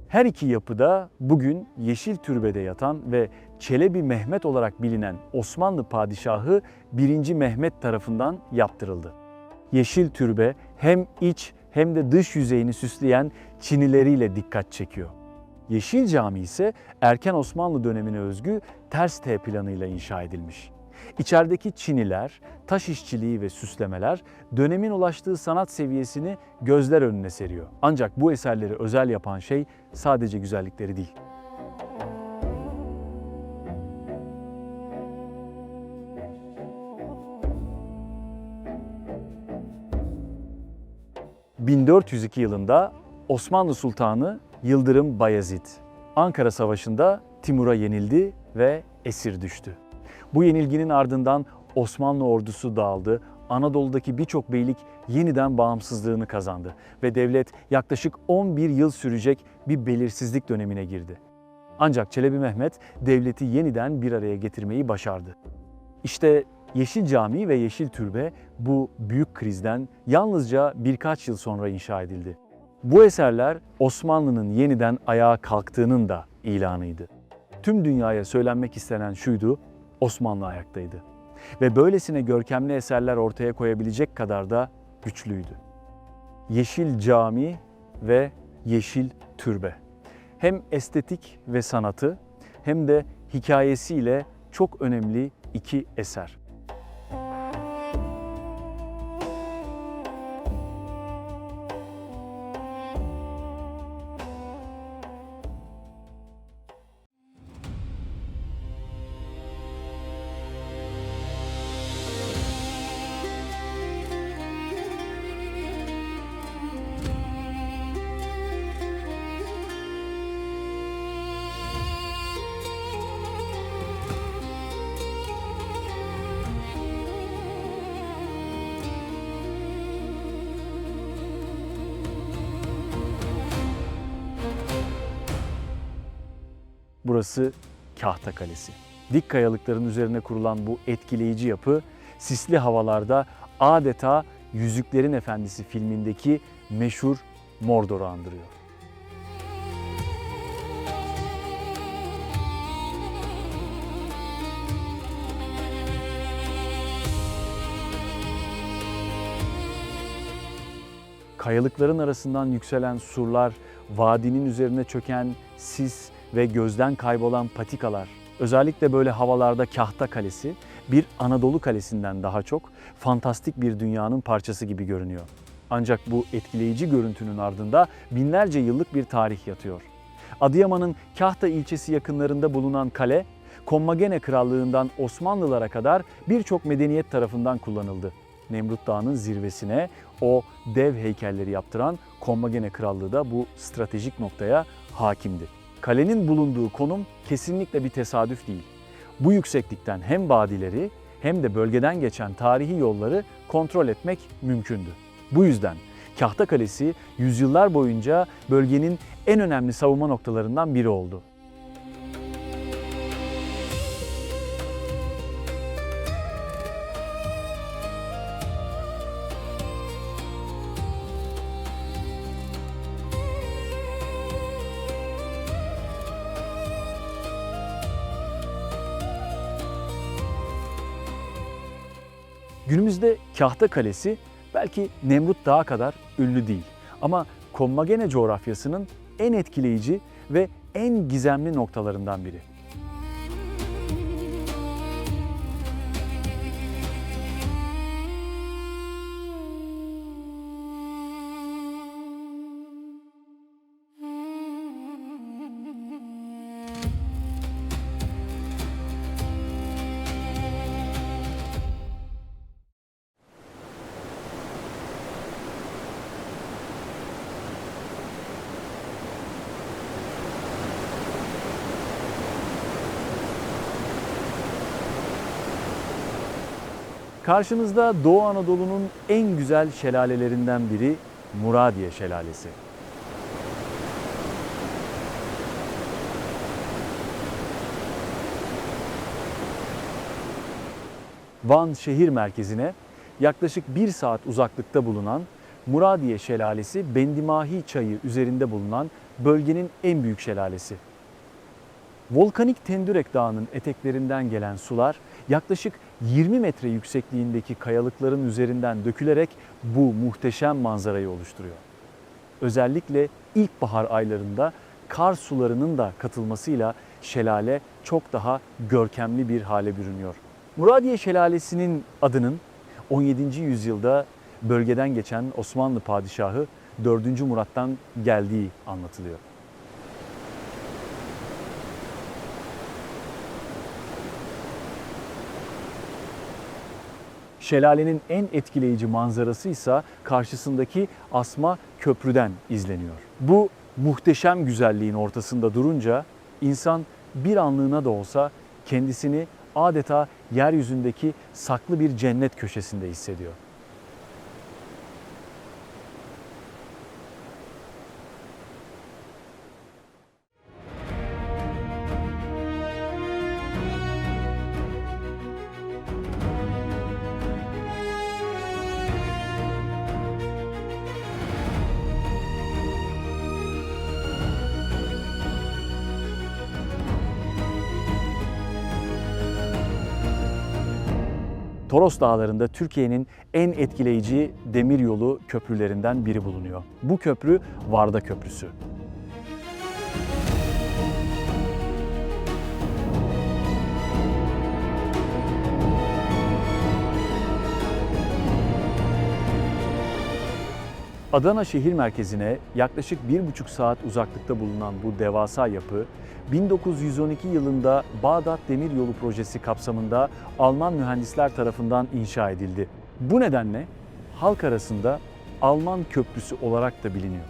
Her iki yapıda bugün Yeşil Türbe'de yatan ve Çelebi Mehmet olarak bilinen Osmanlı padişahı 1. Mehmet tarafından yaptırıldı. Yeşil Türbe hem iç hem de dış yüzeyini süsleyen çinileriyle dikkat çekiyor. Yeşil Cami ise erken Osmanlı dönemine özgü ters T planıyla inşa edilmiş. İçerideki çiniler, taş işçiliği ve süslemeler dönemin ulaştığı sanat seviyesini gözler önüne seriyor. Ancak bu eserleri özel yapan şey sadece güzellikleri değil. ...1402 yılında Osmanlı Sultanı Yıldırım Bayezid, Ankara Savaşı'nda Timur'a yenildi ve esir düştü. Bu yenilginin ardından Osmanlı ordusu dağıldı, Anadolu'daki birçok beylik yeniden bağımsızlığını kazandı ve devlet yaklaşık 11 yıl sürecek bir belirsizlik dönemine girdi. Ancak Çelebi Mehmet devleti yeniden bir araya getirmeyi başardı. İşte Yeşil Camii ve Yeşil Türbe bu büyük krizden yalnızca birkaç yıl sonra inşa edildi. Bu eserler Osmanlı'nın yeniden ayağa kalktığının da ilanıydı. Tüm dünyaya söylenmek istenen şuydu: Osmanlı ayaktaydı. Ve böylesine görkemli eserler ortaya koyabilecek kadar da güçlüydü. Yeşil Cami ve Yeşil Türbe. Hem estetik ve sanatı hem de hikayesiyle çok önemli iki eser. Burası Kahta Kalesi. Dik kayalıkların üzerine kurulan bu etkileyici yapı, sisli havalarda adeta Yüzüklerin Efendisi filmindeki meşhur Mordor'u andırıyor. Kayalıkların arasından yükselen surlar, vadinin üzerine çöken sis ve gözden kaybolan patikalar, özellikle böyle havalarda Kahta Kalesi bir Anadolu kalesinden daha çok fantastik bir dünyanın parçası gibi görünüyor. Ancak bu etkileyici görüntünün ardında binlerce yıllık bir tarih yatıyor. Adıyaman'ın Kahta ilçesi yakınlarında bulunan kale, Kommagene Krallığından Osmanlılara kadar birçok medeniyet tarafından kullanıldı. Nemrut Dağı'nın zirvesine o dev heykelleri yaptıran Kommagene Krallığı da bu stratejik noktaya hakimdi. Kalenin bulunduğu konum kesinlikle bir tesadüf değil. Bu yükseklikten hem vadileri hem de bölgeden geçen tarihi yolları kontrol etmek mümkündü. Bu yüzden Kahta Kalesi yüzyıllar boyunca bölgenin en önemli savunma noktalarından biri oldu. Günümüzde Kahta Kalesi belki Nemrut Dağı kadar ünlü değil. Ama Kommagene coğrafyasının en etkileyici ve en gizemli noktalarından biri. Karşınızda Doğu Anadolu'nun en güzel şelalelerinden biri Muradiye Şelalesi. Van şehir merkezine yaklaşık 1 saat uzaklıkta bulunan Muradiye Şelalesi, Bendimahi Çayı üzerinde bulunan bölgenin en büyük şelalesi. Volkanik Tendürek Dağı'nın eteklerinden gelen sular yaklaşık 20 metre yüksekliğindeki kayalıkların üzerinden dökülerek bu muhteşem manzarayı oluşturuyor. Özellikle ilkbahar aylarında kar sularının da katılmasıyla şelale çok daha görkemli bir hale bürünüyor. Muradiye Şelalesi'nin adının 17. yüzyılda bölgeden geçen Osmanlı padişahı 4. Murat'tan geldiği anlatılıyor. Şelalenin en etkileyici manzarası ise karşısındaki asma köprüden izleniyor. Bu muhteşem güzelliğin ortasında durunca insan bir anlığına da olsa kendisini adeta yeryüzündeki saklı bir cennet köşesinde hissediyor. Toros Dağları'nda Türkiye'nin en etkileyici demiryolu köprülerinden biri bulunuyor. Bu köprü Varda Köprüsü. Adana şehir merkezine yaklaşık 1,5 saat uzaklıkta bulunan bu devasa yapı, 1912 yılında Bağdat Demiryolu Projesi kapsamında Alman mühendisler tarafından inşa edildi. Bu nedenle halk arasında Alman Köprüsü olarak da biliniyor.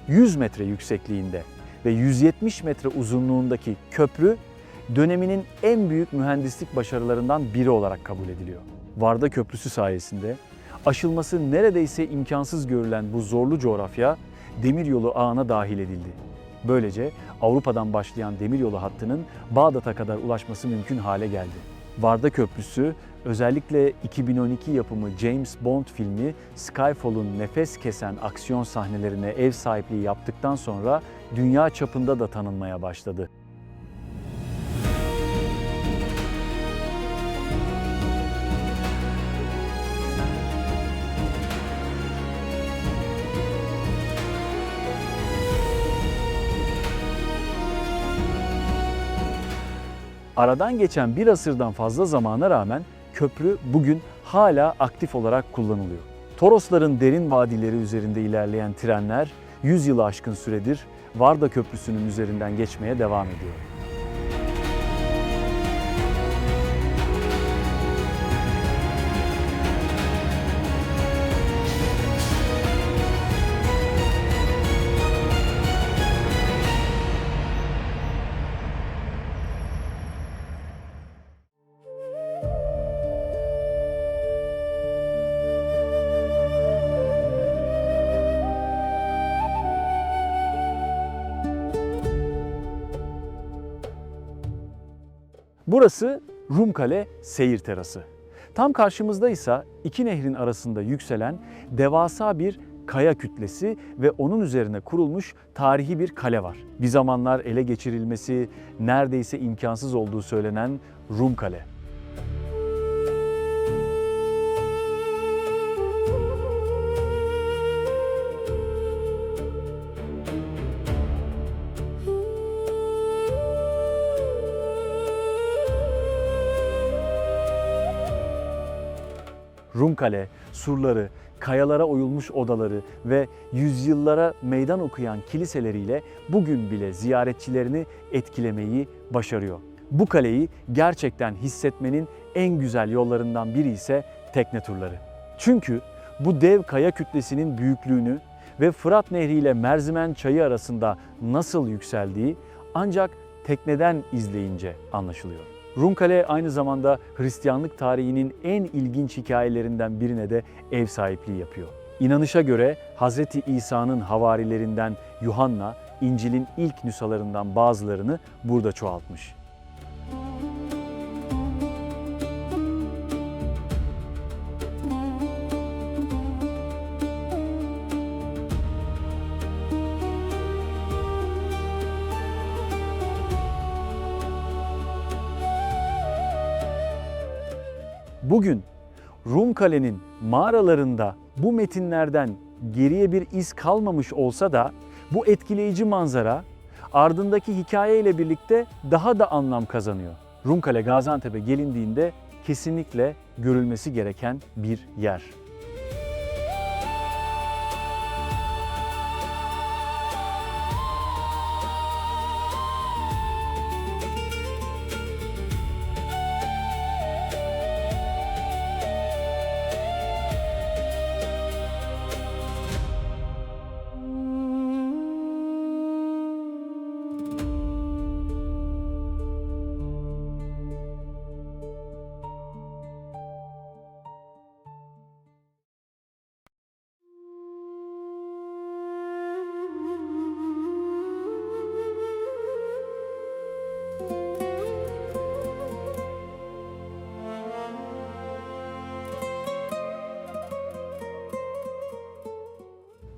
100 metre yüksekliğinde ve 170 metre uzunluğundaki köprü, döneminin en büyük mühendislik başarılarından biri olarak kabul ediliyor. Varda Köprüsü sayesinde aşılması neredeyse imkansız görülen bu zorlu coğrafya demiryolu ağına dahil edildi. Böylece Avrupa'dan başlayan demiryolu hattının Bağdat'a kadar ulaşması mümkün hale geldi. Varda Köprüsü özellikle 2012 yapımı James Bond filmi Skyfall'un nefes kesen aksiyon sahnelerine ev sahipliği yaptıktan sonra dünya çapında da tanınmaya başladı. Aradan geçen bir asırdan fazla zamana rağmen köprü bugün hala aktif olarak kullanılıyor. Torosların derin vadileri üzerinde ilerleyen trenler 100 yılı aşkın süredir Varda Köprüsü'nün üzerinden geçmeye devam ediyor. Burası Rumkale Seyir Terası. Tam karşımızda ise iki nehrin arasında yükselen devasa bir kaya kütlesi ve onun üzerine kurulmuş tarihi bir kale var. Bir zamanlar ele geçirilmesi neredeyse imkansız olduğu söylenen Rumkale. Rumkale, surları, kayalara oyulmuş odaları ve yüzyıllara meydan okuyan kiliseleriyle bugün bile ziyaretçilerini etkilemeyi başarıyor. Bu kaleyi gerçekten hissetmenin en güzel yollarından biri ise tekne turları. Çünkü bu dev kaya kütlesinin büyüklüğünü ve Fırat Nehri ile Merzimen Çayı arasında nasıl yükseldiği ancak tekneden izleyince anlaşılıyor. Rumkale aynı zamanda Hristiyanlık tarihinin en ilginç hikayelerinden birine de ev sahipliği yapıyor. İnanışa göre Hz. İsa'nın havarilerinden Yuhanna, İncil'in ilk nüshalarından bazılarını burada çoğaltmış. Bugün Rumkale'nin mağaralarında bu metinlerden geriye bir iz kalmamış olsa da bu etkileyici manzara ardındaki hikayeyle birlikte daha da anlam kazanıyor. Rumkale Gaziantep'e gelindiğinde kesinlikle görülmesi gereken bir yer.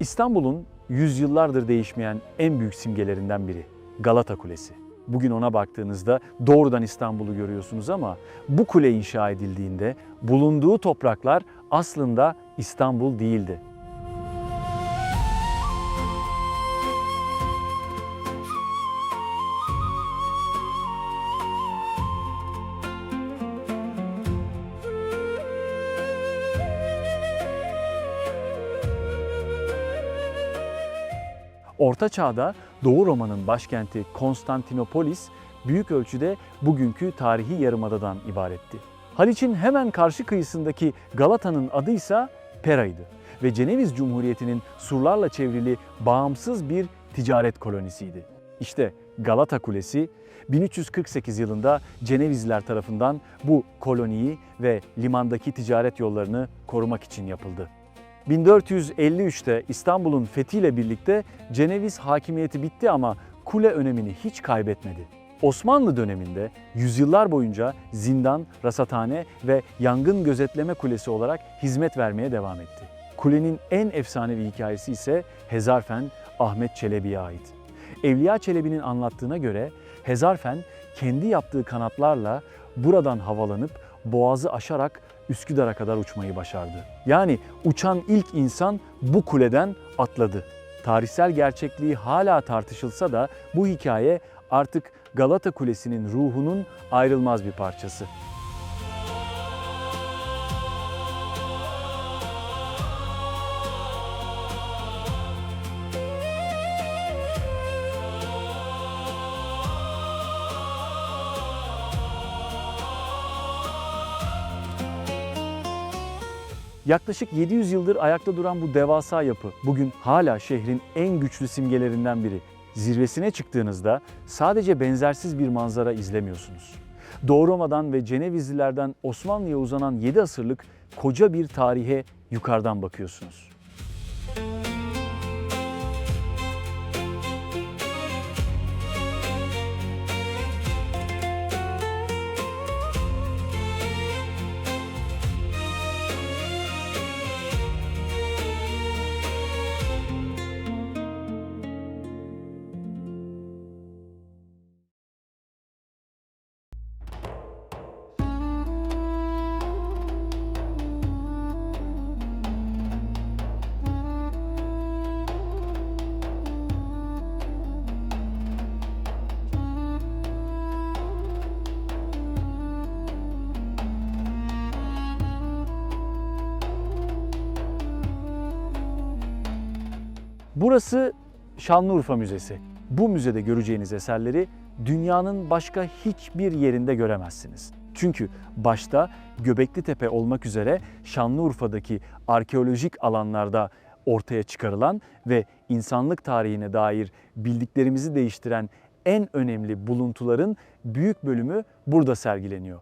İstanbul'un yüzyıllardır değişmeyen en büyük simgelerinden biri Galata Kulesi. Bugün ona baktığınızda doğrudan İstanbul'u görüyorsunuz ama bu kule inşa edildiğinde bulunduğu topraklar aslında İstanbul değildi. Orta Çağ'da Doğu Roma'nın başkenti Konstantinopolis büyük ölçüde bugünkü tarihi yarımadadan ibaretti. Haliç'in hemen karşı kıyısındaki Galata'nın adı ise Pera'ydı ve Ceneviz Cumhuriyeti'nin surlarla çevrili bağımsız bir ticaret kolonisiydi. İşte Galata Kulesi 1348 yılında Cenevizliler tarafından bu koloniyi ve limandaki ticaret yollarını korumak için yapıldı. 1453'te İstanbul'un fethiyle birlikte Ceneviz hakimiyeti bitti ama kule önemini hiç kaybetmedi. Osmanlı döneminde yüzyıllar boyunca zindan, rasathane ve yangın gözetleme kulesi olarak hizmet vermeye devam etti. Kulenin en efsanevi hikayesi ise Hezarfen Ahmet Çelebi'ye ait. Evliya Çelebi'nin anlattığına göre Hezarfen kendi yaptığı kanatlarla buradan havalanıp boğazı aşarak Üsküdar'a kadar uçmayı başardı. Yani uçan ilk insan bu kuleden atladı. Tarihsel gerçekliği hala tartışılsa da bu hikaye artık Galata Kulesi'nin ruhunun ayrılmaz bir parçası. Yaklaşık 700 yıldır ayakta duran bu devasa yapı bugün hala şehrin en güçlü simgelerinden biri. Zirvesine çıktığınızda sadece benzersiz bir manzara izlemiyorsunuz. Doğu Roma'dan ve Cenevizlilerden Osmanlı'ya uzanan 7 asırlık koca bir tarihe yukarıdan bakıyorsunuz. Burası Şanlıurfa Müzesi. Bu müzede göreceğiniz eserleri dünyanın başka hiçbir yerinde göremezsiniz. Çünkü başta Göbeklitepe olmak üzere Şanlıurfa'daki arkeolojik alanlarda ortaya çıkarılan ve insanlık tarihine dair bildiklerimizi değiştiren en önemli buluntuların büyük bölümü burada sergileniyor.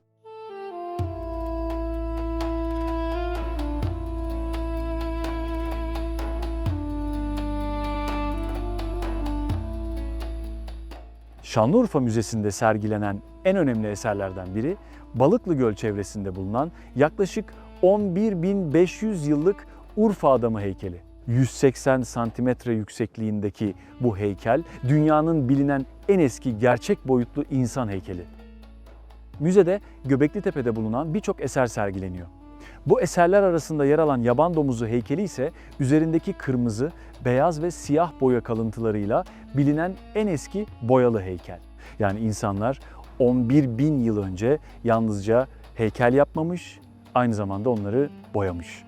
Şanlıurfa Müzesi'nde sergilenen en önemli eserlerden biri, Balıklı Göl çevresinde bulunan yaklaşık 11.500 yıllık Urfa Adamı heykeli. 180 santimetre yüksekliğindeki bu heykel, dünyanın bilinen en eski gerçek boyutlu insan heykeli. Müzede Göbeklitepe'de bulunan birçok eser sergileniyor. Bu eserler arasında yer alan yaban domuzu heykeli ise üzerindeki kırmızı, beyaz ve siyah boya kalıntılarıyla bilinen en eski boyalı heykel. Yani insanlar 11.000 yıl önce yalnızca heykel yapmamış, aynı zamanda onları boyamış.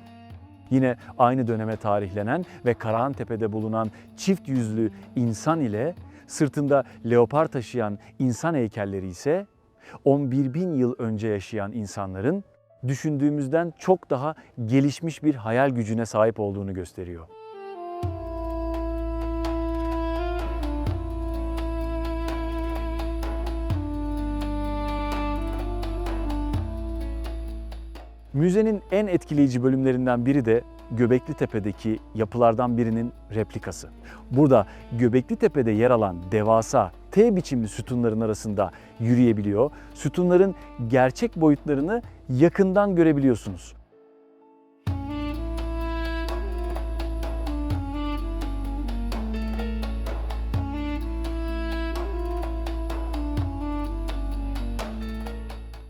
Yine aynı döneme tarihlenen ve Karahantepe'de bulunan çift yüzlü insan ile sırtında leopar taşıyan insan heykelleri ise 11.000 yıl önce yaşayan insanların düşündüğümüzden çok daha gelişmiş bir hayal gücüne sahip olduğunu gösteriyor. Müzenin en etkileyici bölümlerinden biri de Göbeklitepe'deki yapılardan birinin replikası. Burada Göbeklitepe'de yer alan devasa T biçimli sütunların arasında yürüyebiliyor. Sütunların gerçek boyutlarını yakından görebiliyorsunuz.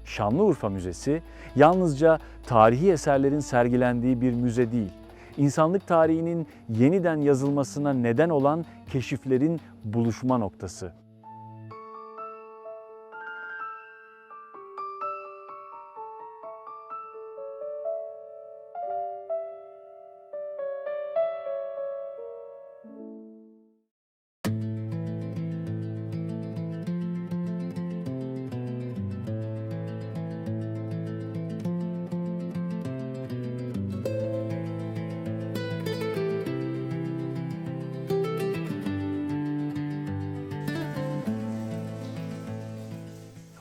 Şanlıurfa Müzesi yalnızca tarihi eserlerin sergilendiği bir müze değil, insanlık tarihinin yeniden yazılmasına neden olan keşiflerin buluşma noktası.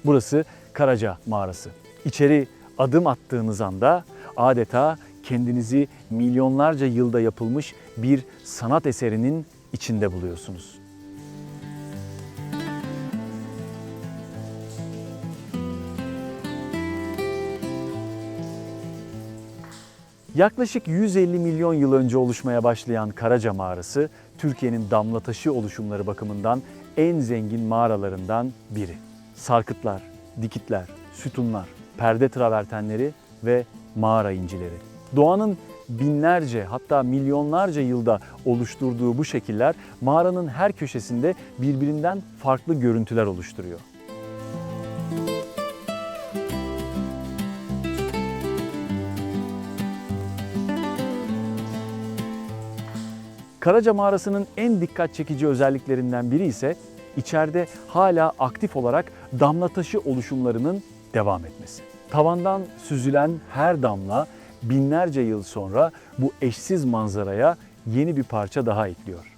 Burası Karaca Mağarası. İçeri adım attığınız anda adeta kendinizi milyonlarca yılda yapılmış bir sanat eserinin içinde buluyorsunuz. Yaklaşık 150 milyon yıl önce oluşmaya başlayan Karaca Mağarası, Türkiye'nin damlataşı oluşumları bakımından en zengin mağaralarından biri. Sarkıtlar, dikitler, sütunlar, perde travertenleri ve mağara incileri. Doğanın binlerce hatta milyonlarca yılda oluşturduğu bu şekiller mağaranın her köşesinde birbirinden farklı görüntüler oluşturuyor. Karaca Mağarası'nın en dikkat çekici özelliklerinden biri ise içeride hala aktif olarak damlataşı oluşumlarının devam etmesi. Tavandan süzülen her damla binlerce yıl sonra bu eşsiz manzaraya yeni bir parça daha ekliyor.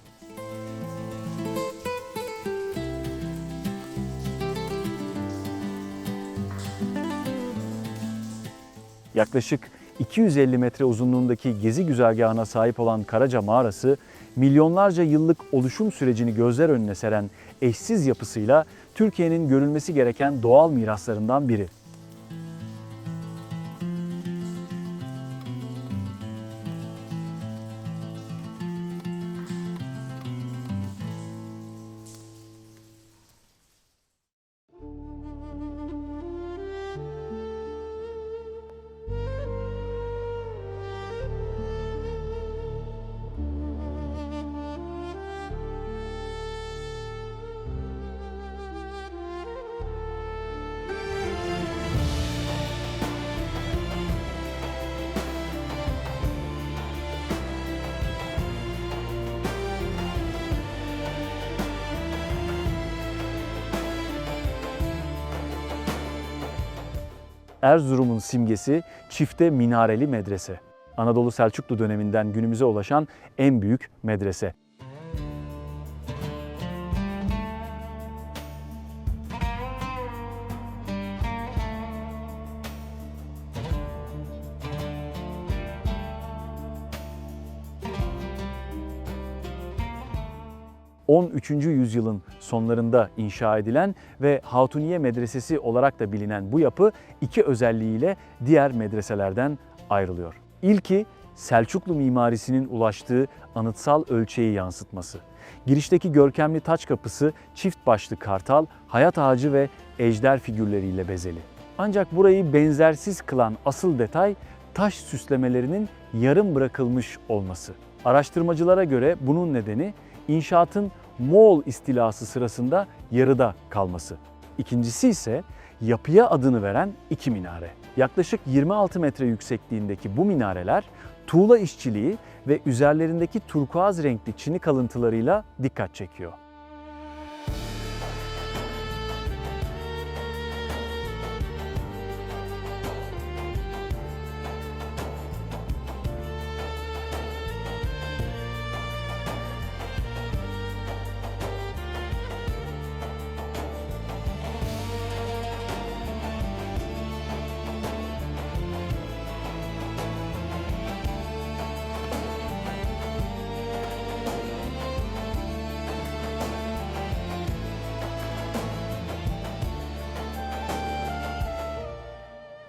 Yaklaşık 250 metre uzunluğundaki gezi güzergahına sahip olan Karaca Mağarası, milyonlarca yıllık oluşum sürecini gözler önüne seren eşsiz yapısıyla Türkiye'nin görülmesi gereken doğal miraslarından biri. Erzurum'un simgesi çifte minareli medrese. Anadolu Selçuklu döneminden günümüze ulaşan en büyük medrese. 13. yüzyılın sonlarında inşa edilen ve Hatuniye Medresesi olarak da bilinen bu yapı iki özelliğiyle diğer medreselerden ayrılıyor. İlki Selçuklu mimarisinin ulaştığı anıtsal ölçeği yansıtması. Girişteki görkemli taç kapısı çift başlı kartal, hayat ağacı ve ejder figürleriyle bezeli. Ancak burayı benzersiz kılan asıl detay taş süslemelerinin yarım bırakılmış olması. Araştırmacılara göre bunun nedeni inşaatın Moğol istilası sırasında yarıda kalması. İkincisi ise yapıya adını veren iki minare. Yaklaşık 26 metre yüksekliğindeki bu minareler tuğla işçiliği ve üzerlerindeki turkuaz renkli çini kalıntılarıyla dikkat çekiyor.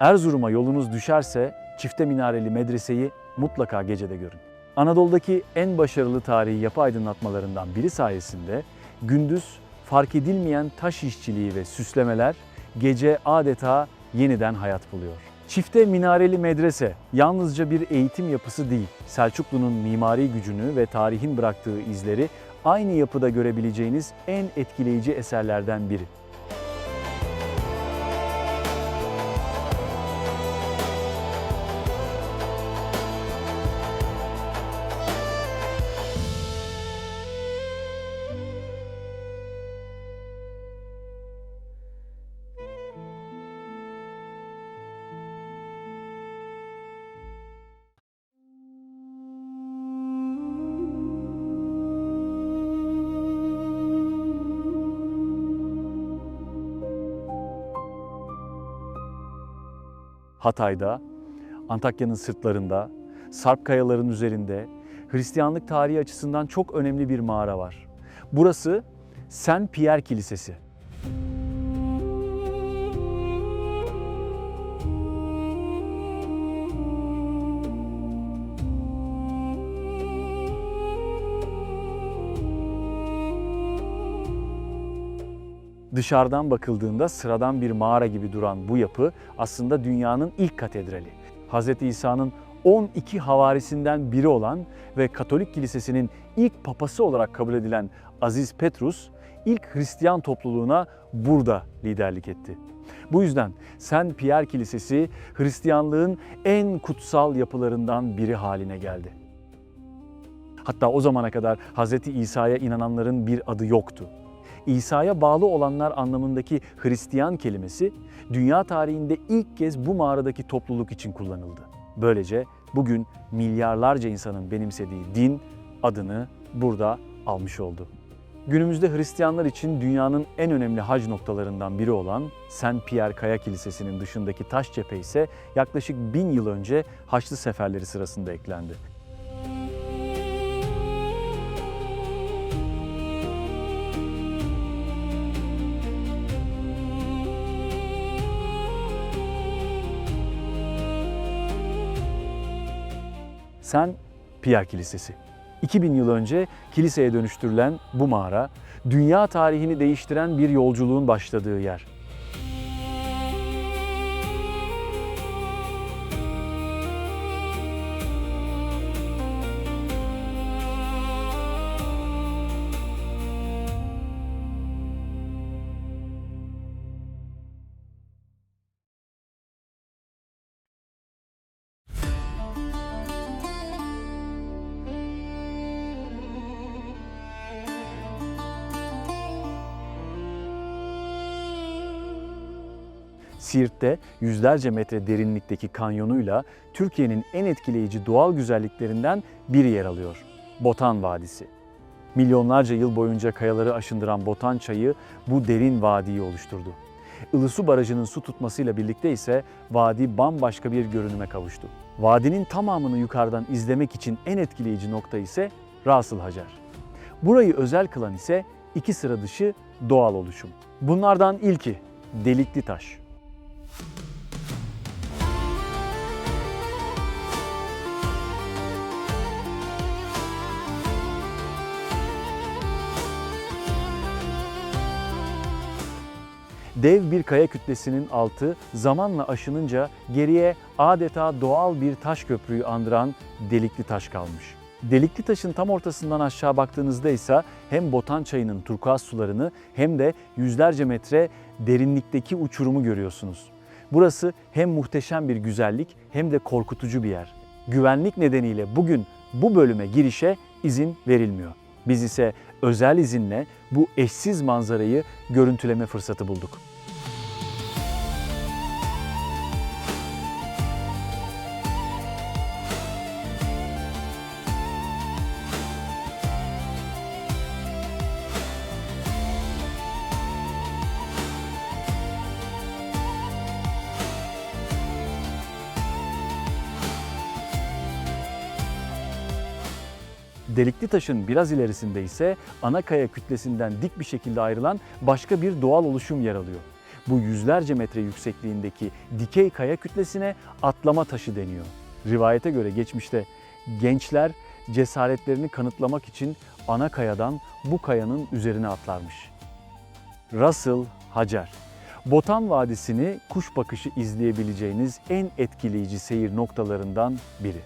Erzurum'a yolunuz düşerse çifte minareli medreseyi mutlaka gecede görün. Anadolu'daki en başarılı tarihi yapı aydınlatmalarından biri sayesinde gündüz fark edilmeyen taş işçiliği ve süslemeler gece adeta yeniden hayat buluyor. Çifte minareli medrese yalnızca bir eğitim yapısı değil, Selçuklu'nun mimari gücünü ve tarihin bıraktığı izleri aynı yapıda görebileceğiniz en etkileyici eserlerden biri. Hatay'da, Antakya'nın sırtlarında, Sarp kayaların üzerinde Hristiyanlık tarihi açısından çok önemli bir mağara var. Burası Saint Pierre Kilisesi. Dışarıdan bakıldığında sıradan bir mağara gibi duran bu yapı aslında dünyanın ilk katedrali. Hz. İsa'nın 12 havarisinden biri olan ve Katolik Kilisesi'nin ilk papası olarak kabul edilen Aziz Petrus, ilk Hristiyan topluluğuna burada liderlik etti. Bu yüzden Saint Pierre Kilisesi Hristiyanlığın en kutsal yapılarından biri haline geldi. Hatta o zamana kadar Hz. İsa'ya inananların bir adı yoktu. İsa'ya bağlı olanlar anlamındaki Hristiyan kelimesi dünya tarihinde ilk kez bu mağaradaki topluluk için kullanıldı. Böylece bugün milyarlarca insanın benimsediği din adını burada almış oldu. Günümüzde Hristiyanlar için dünyanın en önemli hac noktalarından biri olan Saint Pierre Kaya Kilisesi'nin dışındaki taş cephe ise yaklaşık 1000 yıl önce Haçlı seferleri sırasında eklendi. Saint Pierre Kilisesi. 2000 yıl önce kiliseye dönüştürülen bu mağara, dünya tarihini değiştiren bir yolculuğun başladığı yer. Siirt'te yüzlerce metre derinlikteki kanyonuyla Türkiye'nin en etkileyici doğal güzelliklerinden biri yer alıyor. Botan Vadisi. Milyonlarca yıl boyunca kayaları aşındıran Botan Çayı bu derin vadiyi oluşturdu. Ilısu Barajı'nın su tutmasıyla birlikte ise vadi bambaşka bir görünüme kavuştu. Vadinin tamamını yukarıdan izlemek için en etkileyici nokta ise Ras-ıl Hacer. Burayı özel kılan ise iki sıra dışı doğal oluşum. Bunlardan ilki Delikli Taş. Dev bir kaya kütlesinin altı zamanla aşınınca geriye adeta doğal bir taş köprüyü andıran Delikli Taş kalmış. Delikli Taş'ın tam ortasından aşağı baktığınızda ise hem Botan Çayı'nın turkuaz sularını hem de yüzlerce metre derinlikteki uçurumu görüyorsunuz. Burası hem muhteşem bir güzellik hem de korkutucu bir yer. Güvenlik nedeniyle bugün bu bölüme girişe izin verilmiyor. Biz ise özel izinle bu eşsiz manzarayı görüntüleme fırsatı bulduk. Delikli Taş'ın biraz ilerisinde ise ana kaya kütlesinden dik bir şekilde ayrılan başka bir doğal oluşum yer alıyor. Bu yüzlerce metre yüksekliğindeki dikey kaya kütlesine atlama taşı deniyor. Rivayete göre geçmişte gençler cesaretlerini kanıtlamak için ana kayadan bu kayanın üzerine atlarmış. Russell Hacer. Botan Vadisi'ni kuş bakışı izleyebileceğiniz en etkileyici seyir noktalarından biri.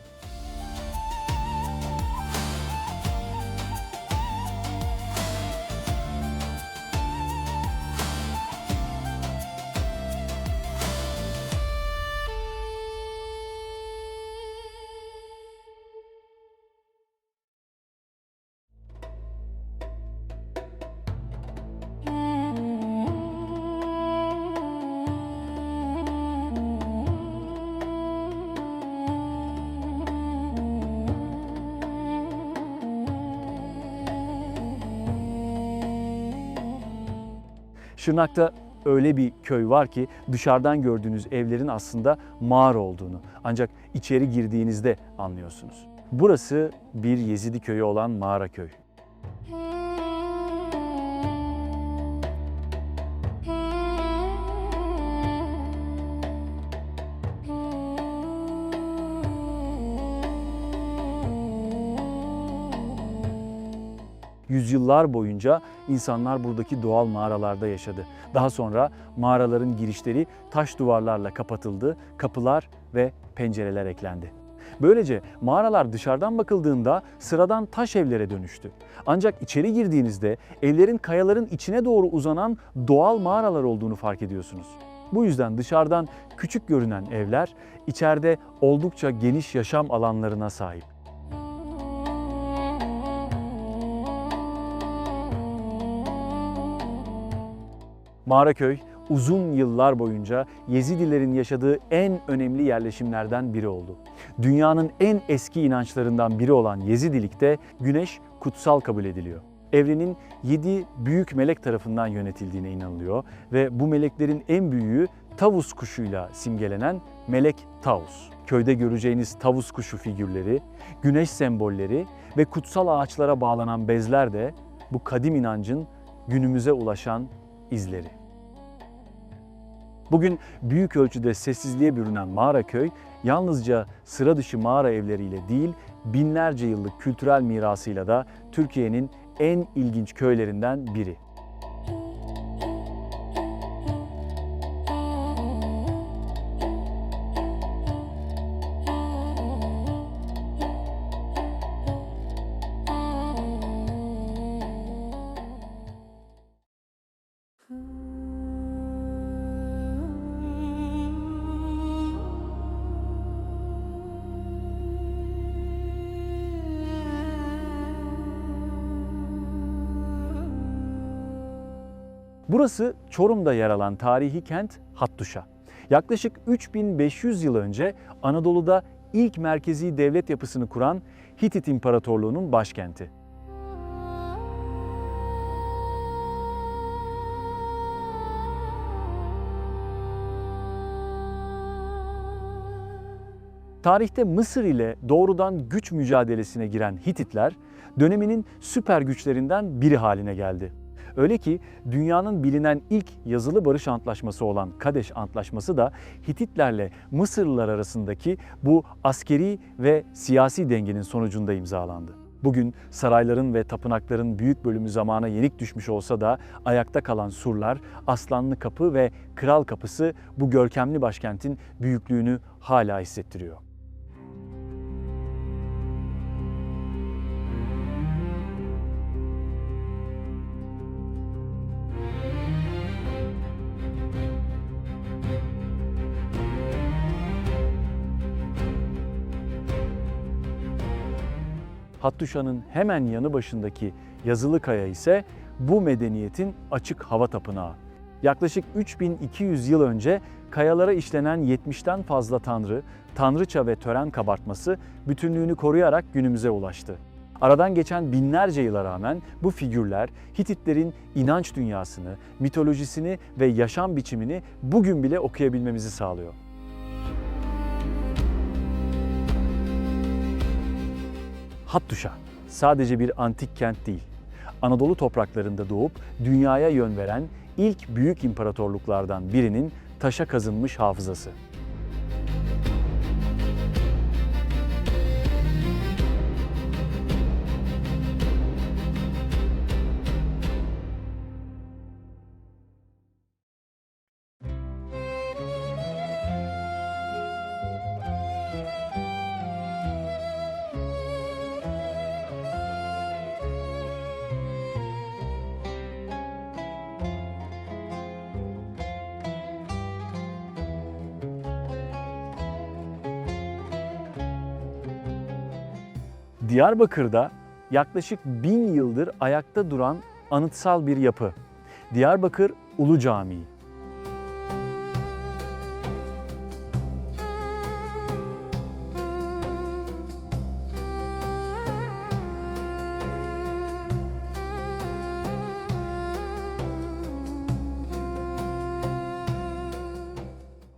Şırnak'ta öyle bir köy var ki dışarıdan gördüğünüz evlerin aslında mağara olduğunu ancak içeri girdiğinizde anlıyorsunuz. Burası bir Yezidi köyü olan Mağaraköy. Yüzyıllar boyunca insanlar buradaki doğal mağaralarda yaşadı. Daha sonra mağaraların girişleri taş duvarlarla kapatıldı, kapılar ve pencereler eklendi. Böylece mağaralar dışarıdan bakıldığında sıradan taş evlere dönüştü. Ancak içeri girdiğinizde evlerin kayaların içine doğru uzanan doğal mağaralar olduğunu fark ediyorsunuz. Bu yüzden dışarıdan küçük görünen evler içeride oldukça geniş yaşam alanlarına sahip. Mağaraköy uzun yıllar boyunca Yezidilerin yaşadığı en önemli yerleşimlerden biri oldu. Dünyanın en eski inançlarından biri olan Yezidilikte güneş kutsal kabul ediliyor. Evrenin 7 büyük melek tarafından yönetildiğine inanılıyor ve bu meleklerin en büyüğü tavus kuşuyla simgelenen melek Taus. Köyde göreceğiniz tavus kuşu figürleri, güneş sembolleri ve kutsal ağaçlara bağlanan bezler de bu kadim inancın günümüze ulaşan izleri. Bugün büyük ölçüde sessizliğe bürünen Mağaraköy, yalnızca sıra dışı mağara evleriyle değil, binlerce yıllık kültürel mirasıyla da Türkiye'nin en ilginç köylerinden biri. Burası Çorum'da yer alan tarihi kent Hattuşa. Yaklaşık 3500 yıl önce Anadolu'da ilk merkezi devlet yapısını kuran Hitit İmparatorluğu'nun başkenti. Tarihte Mısır ile doğrudan güç mücadelesine giren Hititler, döneminin süper güçlerinden biri haline geldi. Öyle ki dünyanın bilinen ilk yazılı barış antlaşması olan Kadeş Antlaşması da Hititlerle Mısırlılar arasındaki bu askeri ve siyasi dengenin sonucunda imzalandı. Bugün sarayların ve tapınakların büyük bölümü zamana yenik düşmüş olsa da ayakta kalan surlar, Aslanlı Kapı ve Kral Kapısı bu görkemli başkentin büyüklüğünü hala hissettiriyor. Hattuşa'nın hemen yanı başındaki Yazılıkaya ise bu medeniyetin açık hava tapınağı. Yaklaşık 3200 yıl önce kayalara işlenen 70'ten fazla tanrı, tanrıça ve tören kabartması bütünlüğünü koruyarak günümüze ulaştı. Aradan geçen binlerce yıla rağmen bu figürler Hititlerin inanç dünyasını, mitolojisini ve yaşam biçimini bugün bile okuyabilmemizi sağlıyor. Hattuşa sadece bir antik kent değil, Anadolu topraklarında doğup dünyaya yön veren ilk büyük imparatorluklardan birinin taşa kazınmış hafızası. Diyarbakır'da yaklaşık 1000 yıldır ayakta duran anıtsal bir yapı. Diyarbakır Ulu Camii.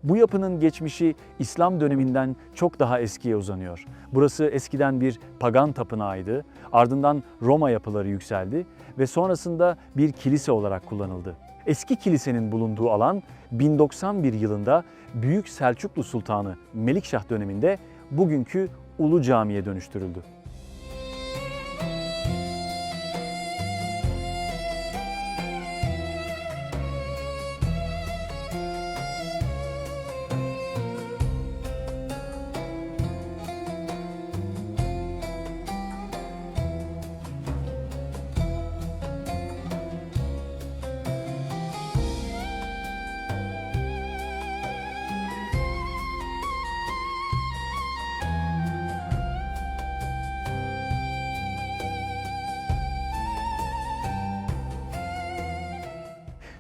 Bu yapının geçmişi İslam döneminden çok daha eskiye uzanıyor. Burası eskiden bir pagan tapınağıydı, ardından Roma yapıları yükseldi ve sonrasında bir kilise olarak kullanıldı. Eski kilisenin bulunduğu alan 1091 yılında Büyük Selçuklu Sultanı Melikşah döneminde bugünkü Ulu Cami'ye dönüştürüldü.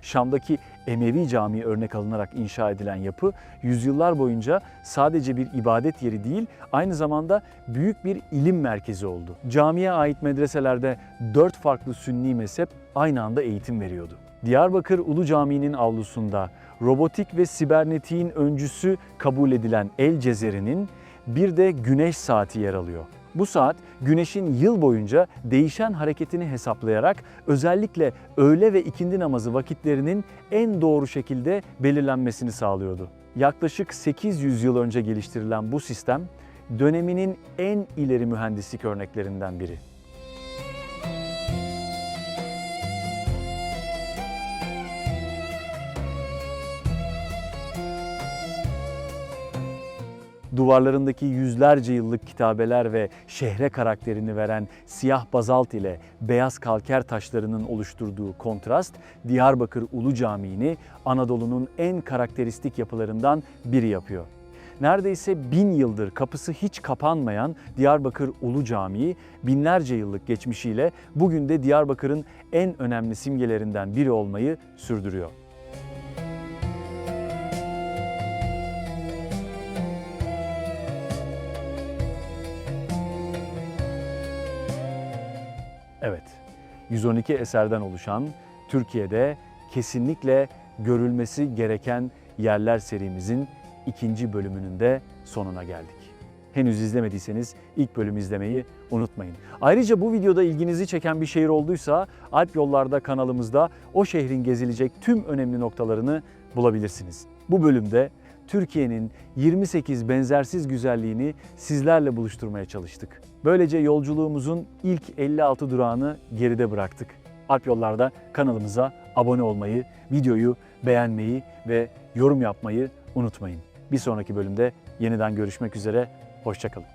Şam'daki Emevi Camii örnek alınarak inşa edilen yapı, yüzyıllar boyunca sadece bir ibadet yeri değil, aynı zamanda büyük bir ilim merkezi oldu. Camiye ait medreselerde 4 farklı Sünni mezhep aynı anda eğitim veriyordu. Diyarbakır Ulu Camii'nin avlusunda robotik ve sibernetiğin öncüsü kabul edilen El Cezeri'nin bir de güneş saati yer alıyor. Bu saat güneşin yıl boyunca değişen hareketini hesaplayarak özellikle öğle ve ikindi namazı vakitlerinin en doğru şekilde belirlenmesini sağlıyordu. Yaklaşık 800 yıl önce geliştirilen bu sistem döneminin en ileri mühendislik örneklerinden biri. Duvarlarındaki yüzlerce yıllık kitabeler ve şehre karakterini veren siyah bazalt ile beyaz kalker taşlarının oluşturduğu kontrast, Diyarbakır Ulu Camii'ni Anadolu'nun en karakteristik yapılarından biri yapıyor. Neredeyse 1000 yıldır kapısı hiç kapanmayan Diyarbakır Ulu Camii, binlerce yıllık geçmişiyle bugün de Diyarbakır'ın en önemli simgelerinden biri olmayı sürdürüyor. Evet, 112 eserden oluşan, Türkiye'de kesinlikle görülmesi gereken yerler serimizin ikinci bölümünün de sonuna geldik. Henüz izlemediyseniz ilk bölümü izlemeyi unutmayın. Ayrıca bu videoda ilginizi çeken bir şehir olduysa Alp Yollar'da kanalımızda o şehrin gezilecek tüm önemli noktalarını bulabilirsiniz. Bu bölümde Türkiye'nin 28 benzersiz güzelliğini sizlerle buluşturmaya çalıştık. Böylece yolculuğumuzun ilk 56 durağını geride bıraktık. Alp Yollar'da kanalımıza abone olmayı, videoyu beğenmeyi ve yorum yapmayı unutmayın. Bir sonraki bölümde yeniden görüşmek üzere, hoşça kalın.